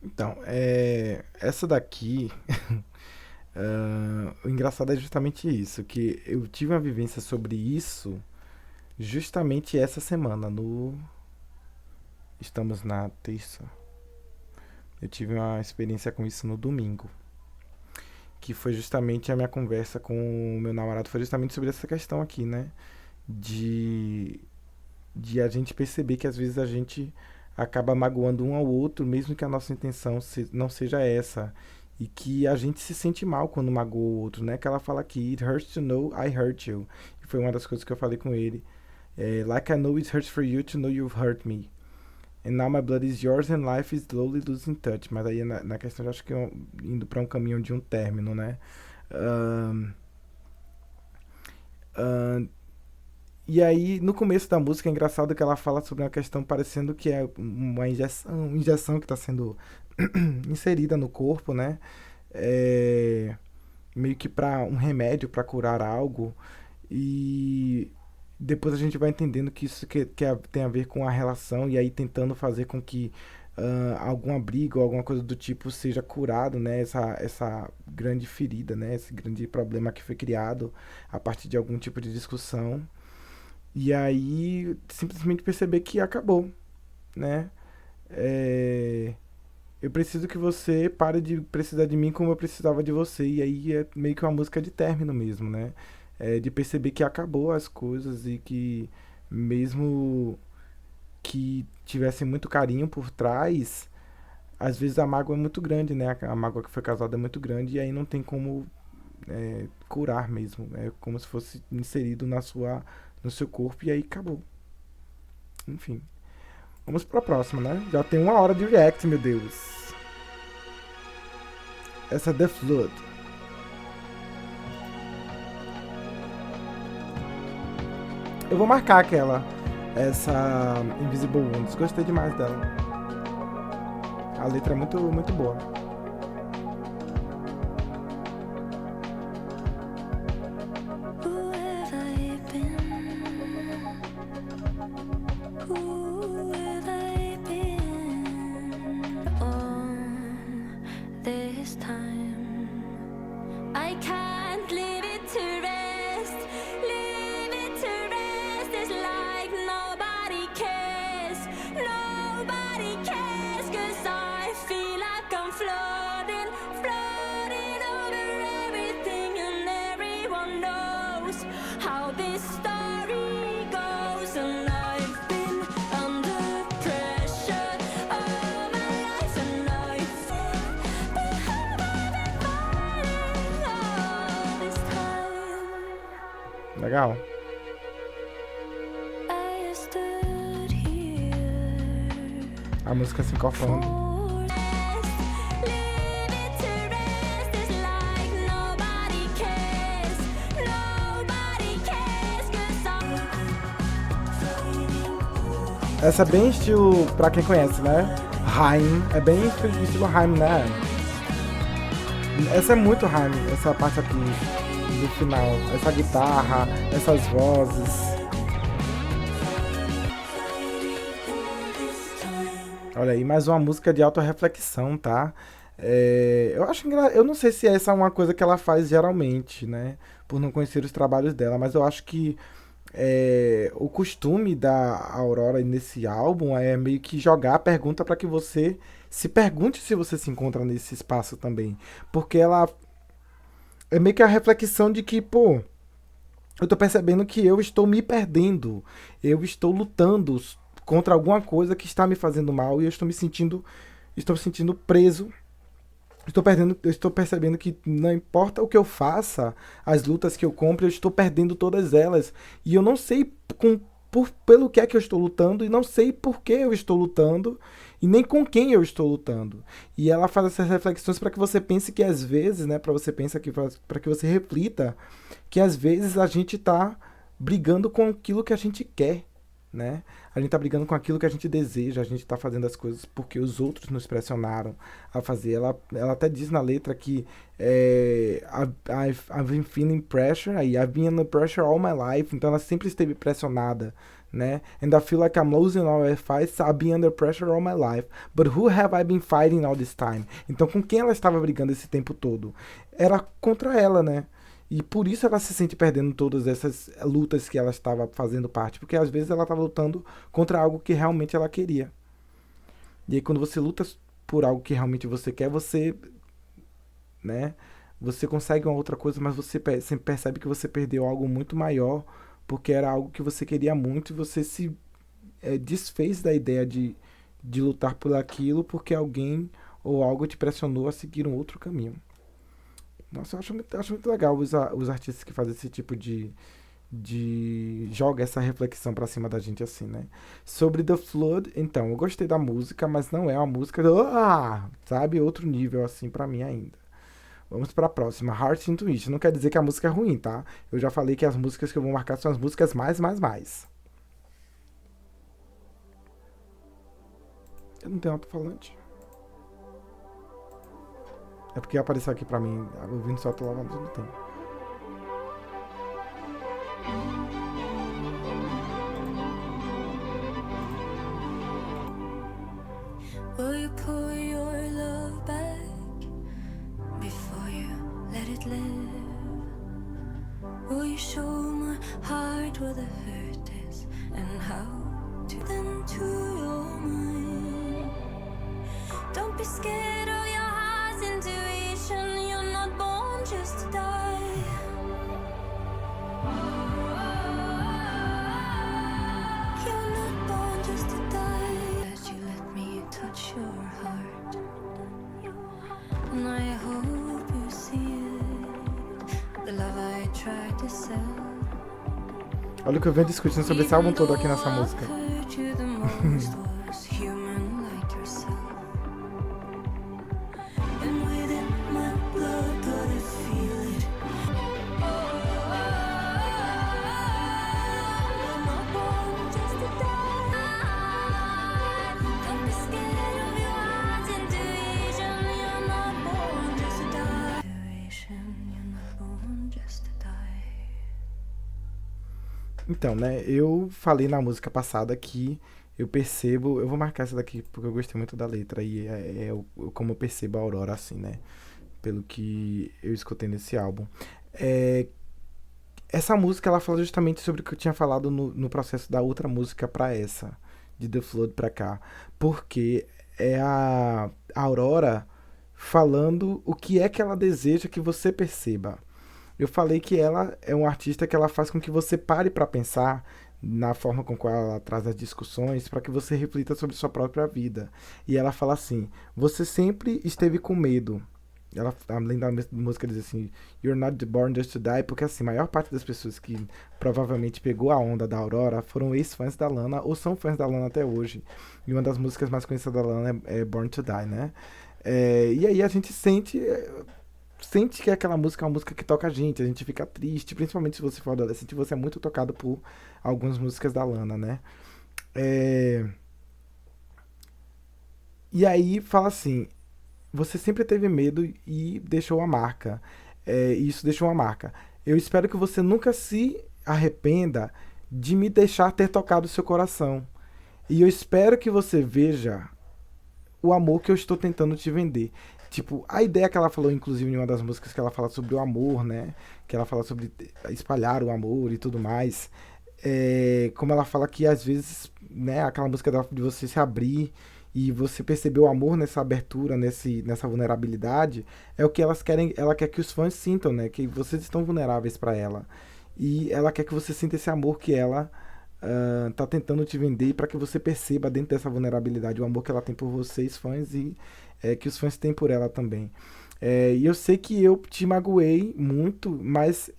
Então, essa daqui. O engraçado é justamente isso, que eu tive uma vivência sobre isso justamente essa semana, no. Estamos na terça. Eu tive uma experiência com isso no domingo. Que foi justamente a minha conversa com o meu namorado, foi justamente sobre essa questão aqui, né? De, de a gente perceber que às vezes a gente acaba magoando um ao outro, mesmo que a nossa intenção não seja essa. E que a gente se sente mal quando magoa o outro, né? Que ela fala aqui, it hurts to know I hurt you. E foi uma das coisas que eu falei com ele. Like I know it hurts for you to know you've hurt me. And now my blood is yours and life is slowly losing touch. Mas aí na questão eu acho que indo pra um caminho de um término, né? Ahn, ahn, e aí, no começo da música, é engraçado que ela fala sobre uma questão parecendo que é uma injeção que está sendo inserida no corpo, né? É, meio que para um remédio para curar algo. E depois a gente vai entendendo que isso tem a ver com a relação e aí tentando fazer com que alguma briga ou alguma coisa do tipo seja curado, né? Essa grande ferida, né? Esse grande problema que foi criado a partir de algum tipo de discussão. E aí simplesmente perceber que acabou, né? É, eu preciso que você pare de precisar de mim como eu precisava de você. E aí é meio que uma música de término mesmo, né? De perceber que acabou as coisas e que mesmo que tivesse muito carinho por trás, às vezes a mágoa é muito grande, né? A mágoa que foi causada é muito grande e aí não tem como curar mesmo. É como se fosse inserido no seu corpo e aí acabou. Enfim. Vamos pra próxima, né? Já tem 1 hora de react, meu Deus. Essa é The Flood. Eu vou marcar essa Invisible Wounds. Gostei demais dela. A letra é muito, muito boa. Who have I been? Who have I been all this time? I can't leave it to rest. Leave it to rest. It's like nobody cares. Nobody cares. 'Cause I feel like I'm floating, floating over everything and everyone knows. this story goes, and I've been under pressure all my life, and I think, but have I been fighting all this time? Legal. I stood here A música se incorporando. for rest, leave it to rest. It's like nobody cares, 'cause I'm Essa é bem estilo, pra quem conhece, né? Haim. É bem estilo Haim, né? Essa é muito Haim, essa parte aqui do final. Essa guitarra, essas vozes. Olha aí, mais uma música de autorreflexão, tá? Eu acho eu não sei se essa é uma coisa que ela faz geralmente, né? Por não conhecer os trabalhos dela, mas eu acho que o costume da Aurora nesse álbum é meio que jogar a pergunta para que você se pergunte se você se encontra nesse espaço também. Porque ela é meio que a reflexão de que, pô, eu tô percebendo que eu estou me perdendo. Eu estou lutando contra alguma coisa que está me fazendo mal e eu estou me sentindo preso. Eu estou percebendo que não importa o que eu faça, as lutas que eu compre, eu estou perdendo todas elas. E eu não sei pelo que é que eu estou lutando, e não sei por que eu estou lutando, e nem com quem eu estou lutando. E ela faz essas reflexões para que você pense que às vezes, né, para que você reflita que às vezes a gente está brigando com aquilo que a gente quer, né? A gente tá brigando com aquilo que a gente deseja, a gente tá fazendo as coisas porque os outros nos pressionaram a fazer. Ela até diz na letra que I've been feeling pressure, aí I've been under pressure all my life, então ela sempre esteve pressionada, né? And I feel like I'm losing all my fights, I've been under pressure all my life, but who have I been fighting all this time? Então com quem ela estava brigando esse tempo todo? Era contra ela, né? E por isso ela se sente perdendo todas essas lutas que ela estava fazendo parte. Porque às vezes ela estava lutando contra algo que realmente ela queria. E aí quando você luta por algo que realmente você quer, você, né, você consegue uma outra coisa, mas você sempre percebe que você perdeu algo muito maior, porque era algo que você queria muito e você se desfez da ideia de lutar por aquilo porque alguém ou algo te pressionou a seguir um outro caminho. Nossa, eu acho muito legal os artistas que fazem esse tipo de joga essa reflexão pra cima da gente assim, né? Sobre The Flood, então, eu gostei da música, mas não é uma música sabe, outro nível assim pra mim ainda. Vamos pra próxima, Heart Intuition. Não quer dizer que a música é ruim, tá? Eu já falei que as músicas que eu vou marcar são as músicas mais. Eu não tenho alto-falante. É porque apareceu aqui pra mim, ouvindo só tô lá, mas não tem. Will you pull your love back before you let it live? Will you show my heart where the hurt is and how to then to your mind? Don't be scared of your heart's intuition. You're not born just to die. You're not born just to die. That you let me touch your heart, and I hope you see it. The love I tried to sell. Olha o que eu venho discutindo sobre esse álbum todo aqui nessa música. Então, né, eu falei na música passada que eu percebo, eu vou marcar essa daqui porque eu gostei muito da letra e como eu percebo a Aurora assim, né, pelo que eu escutei nesse álbum. Essa música, ela fala justamente sobre o que eu tinha falado no processo da outra música pra essa, de The Flood pra cá, porque é a Aurora falando o que é que ela deseja que você perceba. Eu falei que ela é um artista que ela faz com que você pare para pensar na forma com qual ela traz as discussões, para que você reflita sobre sua própria vida. E ela fala assim: você sempre esteve com medo. Ela, além da música, diz assim: You're not born just to die, porque assim, a maior parte das pessoas que provavelmente pegou a onda da Aurora foram ex-fãs da Lana ou são fãs da Lana até hoje. E uma das músicas mais conhecidas da Lana é Born to Die, né? E aí a gente sente que aquela música é uma música que toca a gente fica triste, principalmente se você for adolescente, você é muito tocado por algumas músicas da Lana, né? É, e aí fala assim: você sempre teve medo e deixou a marca. E isso deixou uma marca. Eu espero que você nunca se arrependa de me deixar ter tocado o seu coração. E eu espero que você veja o amor que eu estou tentando te vender. Tipo, a ideia que ela falou, inclusive, em uma das músicas que ela fala sobre o amor, né? Que ela fala sobre espalhar o amor e tudo mais. Como ela fala que às vezes, né, aquela música de você se abrir e você perceber o amor nessa abertura, nessa vulnerabilidade, é o que elas querem, ela quer que os fãs sintam, né? Que vocês estão vulneráveis para ela. E ela quer que você sinta esse amor que ela tá tentando te vender para que você perceba dentro dessa vulnerabilidade o amor que ela tem por vocês, fãs, e que os fãs têm por ela também. E eu sei que eu te magoei muito, mas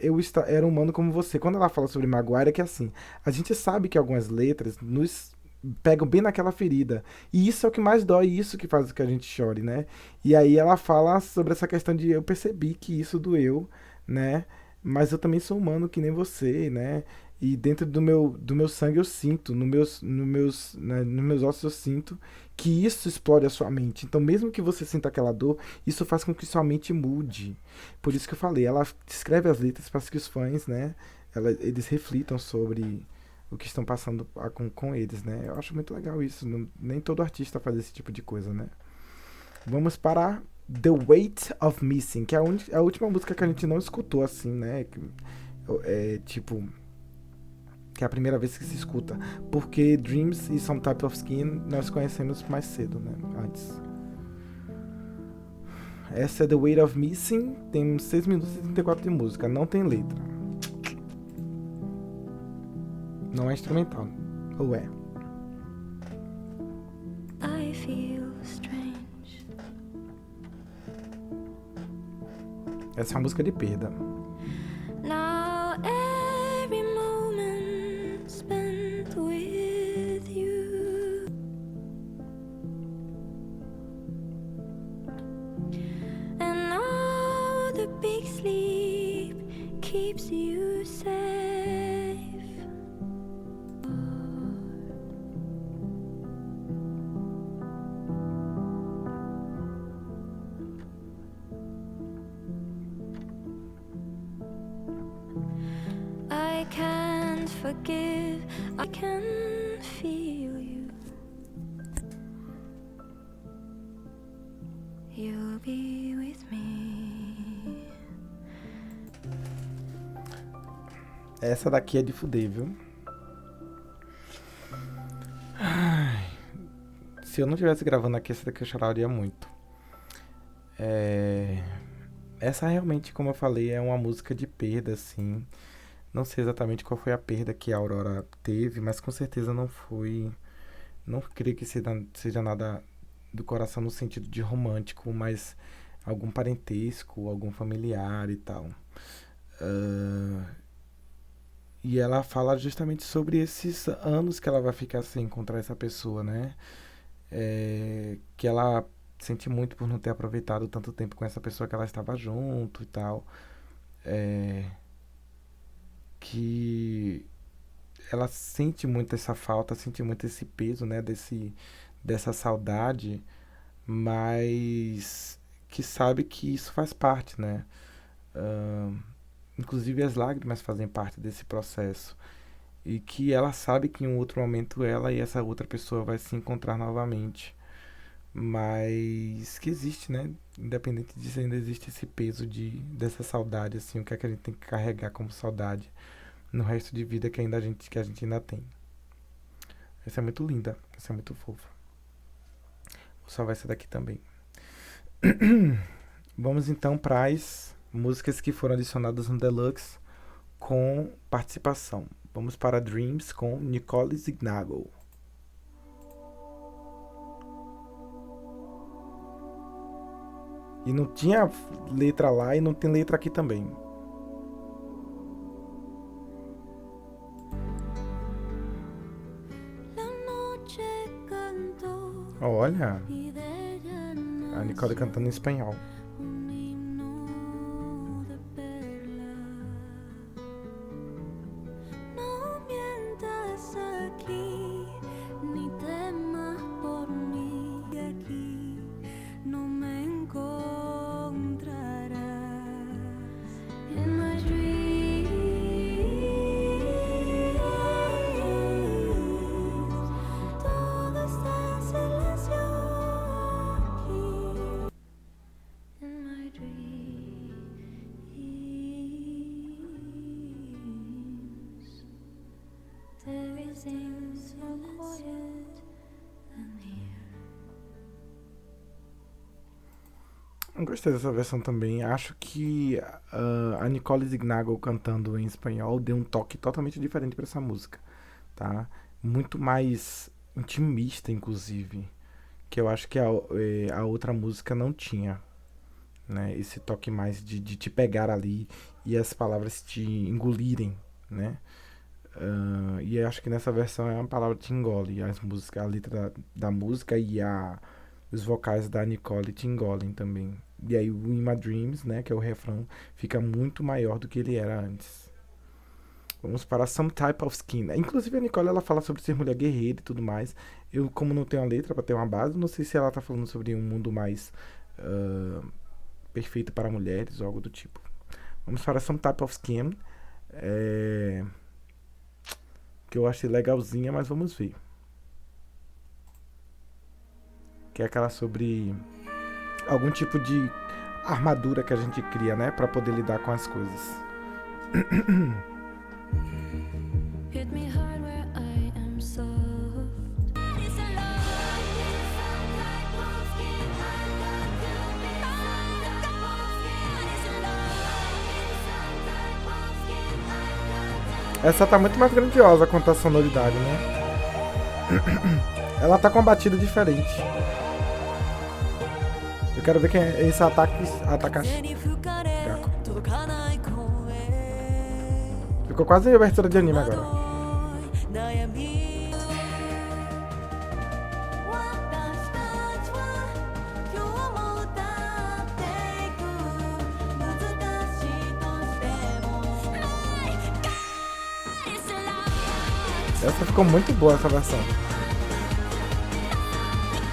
era humano como você. Quando ela fala sobre magoar, é que assim, a gente sabe que algumas letras nos pegam bem naquela ferida. E isso é o que mais dói, isso que faz com que a gente chore, né? E aí ela fala sobre essa questão de eu percebi que isso doeu, né? Mas eu também sou humano que nem você, né? E dentro do meu sangue eu sinto, nos meus ossos eu sinto que isso explode a sua mente. Então, mesmo que você sinta aquela dor, isso faz com que sua mente mude. Por isso que eu falei, ela escreve as letras para que os fãs, né, eles reflitam sobre o que estão passando com eles, né? Eu acho muito legal isso. Nem todo artista faz esse tipo de coisa, né? Vamos para The Weight of Missing, que é a última música que a gente não escutou assim, né? Tipo, que é a primeira vez que se escuta, porque Dreams e Some Type of Skin nós conhecemos mais cedo, né? Antes. Essa é The Weight of Missing, tem 6 minutos e 34 de música, não tem letra. Não é instrumental, ou é? I feel strange. Essa é uma música de perda. Now every moment spent with you and now the big sleep keeps you safe. I can't forgive, I can feel you. You'll be with me. Essa daqui é de fuder, viu? Se eu não estivesse gravando aqui, essa daqui eu choraria muito. Essa realmente, como eu falei, é uma música de perda, assim. Não sei exatamente qual foi a perda que a Aurora teve, mas com certeza não foi. Não creio que seja nada do coração no sentido de romântico, mas algum parentesco, algum familiar e tal. E ela fala justamente sobre esses anos que ela vai ficar sem encontrar essa pessoa, né? Que ela sente muito por não ter aproveitado tanto tempo com essa pessoa que ela estava junto e tal. Que ela sente muito essa falta, sente muito esse peso, né? Dessa saudade, mas que sabe que isso faz parte, né? Inclusive as lágrimas fazem parte desse processo. E que ela sabe que em um outro momento ela e essa outra pessoa vai se encontrar novamente. Mas que existe, né? Independente disso, ainda existe esse peso dessa saudade, assim, o que é que a gente tem que carregar como saudade no resto de vida que a gente ainda tem. Essa é muito linda, essa é muito fofa. Vou salvar essa daqui também. Vamos então para as músicas que foram adicionadas no Deluxe com participação. Vamos para Dreams com Nicole Zignago. E não tinha letra lá e não tem letra aqui também. La noche cantó Olha, y de ella a Nicole nació cantando em espanhol. un himno de perlas. No mientas aquí, ni temas por mí. Aquí no me encontrarás. In my dreams, todo está en silencio aquí. In my dreams, everything's so quiet and here. Eu gostei dessa versão também. Acho que a Nicole Zignago cantando em espanhol deu um toque totalmente diferente para essa música, tá? Muito mais intimista, inclusive, que eu acho que a outra música não tinha, né? Esse toque mais de te pegar ali e as palavras te engolirem, né? E eu acho que nessa versão é uma palavra que te engole. A letra da música e os vocais da Nicole te engolem também. E aí o In My Dreams, né, que é o refrão, fica muito maior do que ele era antes. Vamos para Some Type of Skin. Inclusive a Nicole, ela fala sobre ser mulher guerreira e tudo mais. Eu, como não tenho a letra para ter uma base, não sei se ela tá falando sobre um mundo mais perfeito para mulheres ou algo do tipo. Vamos para Some Type of Skin. Que eu achei legalzinha, mas vamos ver. Que é aquela sobre algum tipo de armadura que a gente cria, né, para poder lidar com as coisas. Hit me hard where I am soft. It's a love, it's some type of skin. I got to be some type of skin. It's a love, it's some type of skin. I got to. Essa tá muito mais grandiosa quanto a sonoridade, né? Ela tá com uma batida diferente. Eu quero ver quem é esse Atakashi. 風に吹かれ届かない声。 Ficou quase em abertura de anime agora. 悩み私たちは今日も歌っていく難しいとしても My God is alive. Essa ficou muito boa, essa versão.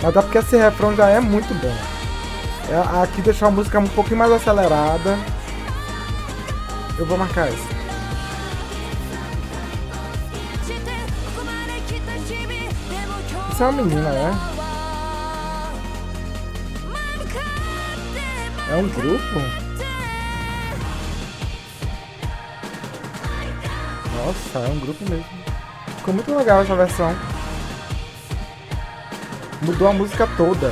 Mas dá porque esse refrão já é muito bom. Aqui deixou a música um pouquinho mais acelerada. Eu vou marcar essa. してここまで来た日々でも今日 Isso é uma menina, né? 前向かって É um grupo? Nossa, é um grupo mesmo. Ficou muito legal essa versão. Mudou a música toda.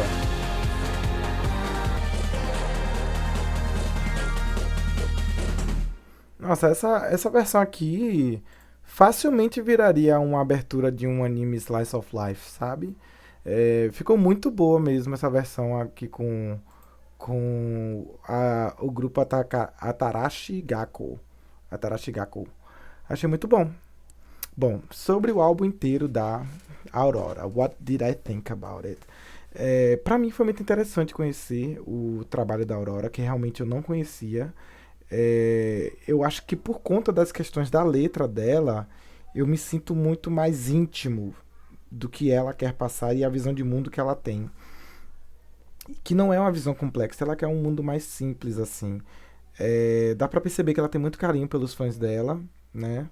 Nossa, essa versão aqui facilmente viraria uma abertura de um anime Slice of Life, sabe? Ficou muito boa mesmo essa versão aqui com o grupo Atarashi Gakkou. Atarashi Gakkou. Achei muito bom. Bom, sobre o álbum inteiro da Aurora, What Did I Think About It? Pra mim foi muito interessante conhecer o trabalho da Aurora, que realmente eu não conhecia. Eu acho que por conta das questões da letra dela, eu me sinto muito mais íntimo do que ela quer passar e a visão de mundo que ela tem. Que não é uma visão complexa, ela quer um mundo mais simples, assim. Dá pra perceber que ela tem muito carinho pelos fãs dela, né?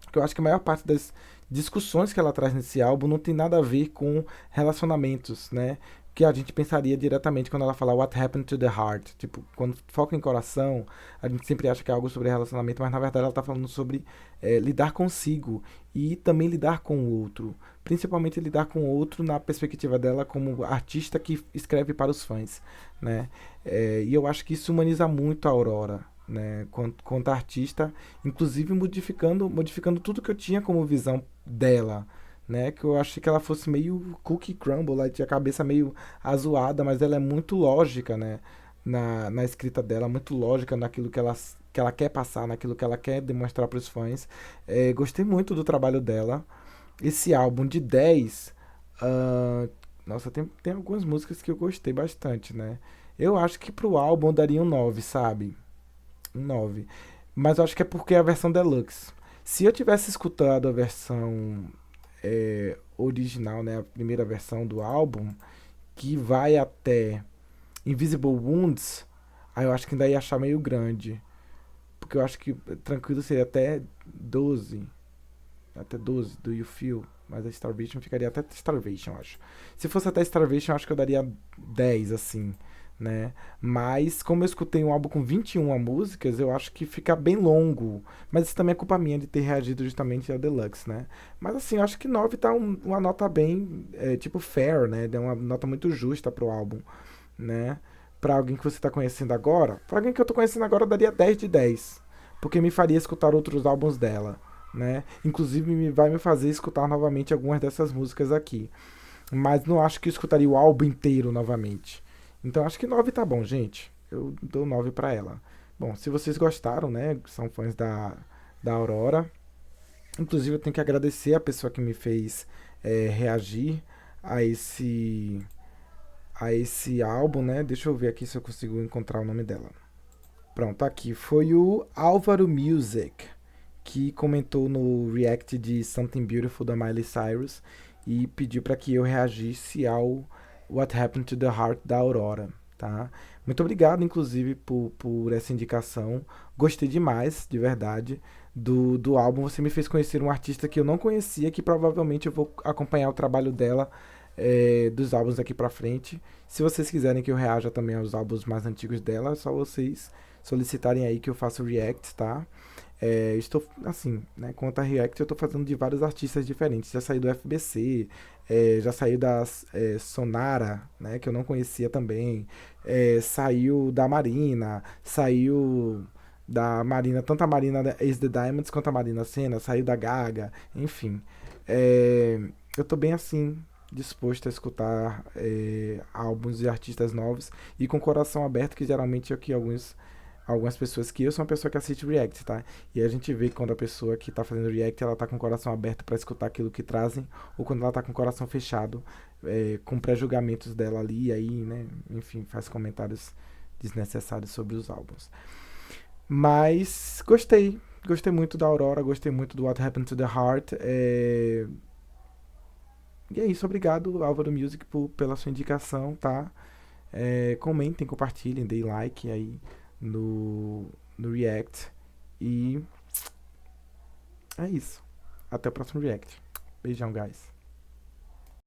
Porque eu acho que a maior parte das discussões que ela traz nesse álbum não tem nada a ver com relacionamentos, né? Que a gente pensaria diretamente quando ela fala What Happened to the Heart. Tipo, quando foca em coração, a gente sempre acha que é algo sobre relacionamento, mas na verdade ela tá falando sobre lidar consigo e também lidar com o outro. principalmente lidar com o outro na perspectiva dela como artista que escreve para os fãs, né? E eu acho que isso humaniza muito a Aurora, né? Quanto artista, inclusive modificando tudo que eu tinha como visão dela, né? Que eu achei que ela fosse meio cookie crumble, ela tinha a cabeça meio azoada, mas ela é muito lógica, né? Na escrita dela, muito lógica naquilo que ela quer passar, naquilo que ela quer demonstrar para os fãs. Gostei muito do trabalho dela. Esse álbum de 10, ah, nossa, tem algumas músicas que eu gostei bastante, né? Eu acho que pro álbum eu daria um 9, sabe? Um 9. Mas eu acho que é porque é a versão deluxe. Se eu tivesse escutado a versão original, né? A primeira versão do álbum, que vai até Invisible Wounds, aí eu acho que ainda ia achar meio grande. Porque eu acho que tranquilo seria até 12. Até 12 do You Feel. Mas a Starvation ficaria até Starvation, eu acho. Se fosse até Starvation, eu acho que eu daria 10, assim, né? Mas, como eu escutei um álbum com 21 músicas, eu acho que fica bem longo. Mas isso também é culpa minha de ter reagido justamente ao Deluxe, né? Mas, assim, eu acho que 9 tá uma nota bem, tipo, fair, né? Deu uma nota muito justa pro álbum, né? Pra alguém que você tá conhecendo agora, pra alguém que eu tô conhecendo agora, eu daria 10 de 10. Porque me faria escutar outros álbuns dela, né? Inclusive vai me fazer escutar novamente algumas dessas músicas aqui. Mas não acho que eu escutaria o álbum inteiro novamente. Então acho que 9 tá bom, gente. Eu dou 9 pra ela. Bom, se vocês gostaram, né? São fãs da Aurora. Inclusive eu tenho que agradecer a pessoa que me fez reagir a esse álbum, né? Deixa eu ver aqui se eu consigo encontrar o nome dela. Pronto, aqui foi o Álvaro Music, que comentou no react de Something Beautiful da Miley Cyrus e pediu para que eu reagisse ao What Happened to the Heart da Aurora, tá? Muito obrigado, inclusive, por essa indicação. Gostei demais, de verdade, do álbum. Você me fez conhecer um artista que eu não conhecia, que provavelmente eu vou acompanhar o trabalho dela dos álbuns daqui pra frente. Se vocês quiserem que eu reaja também aos álbuns mais antigos dela, é só vocês solicitarem aí que eu faço react, tá? Estou, assim, né, quanto a React, eu estou fazendo de vários artistas diferentes. Já saiu do FBC, já saiu da Sonara, né, que eu não conhecia também. Saiu da Marina, saiu da Marina, tanto a Marina da Ace the Diamonds quanto a Marina Senna, saiu da Gaga, enfim. Eu estou bem assim, disposto a escutar álbuns de artistas novos e com o coração aberto, que geralmente é o que algumas pessoas, que eu sou uma pessoa que assiste react, tá? E a gente vê que quando a pessoa que tá fazendo react, ela tá com o coração aberto para escutar aquilo que trazem, ou quando ela tá com o coração fechado, com pré-julgamentos dela ali, e aí, né, enfim, faz comentários desnecessários sobre os álbuns. Mas gostei muito da Aurora, gostei muito do What Happened to the Heart. E é isso, obrigado, Álvaro Music, pela sua indicação, tá? Comentem, compartilhem, deem like aí no React. E é isso. Até o próximo React. Beijão, guys.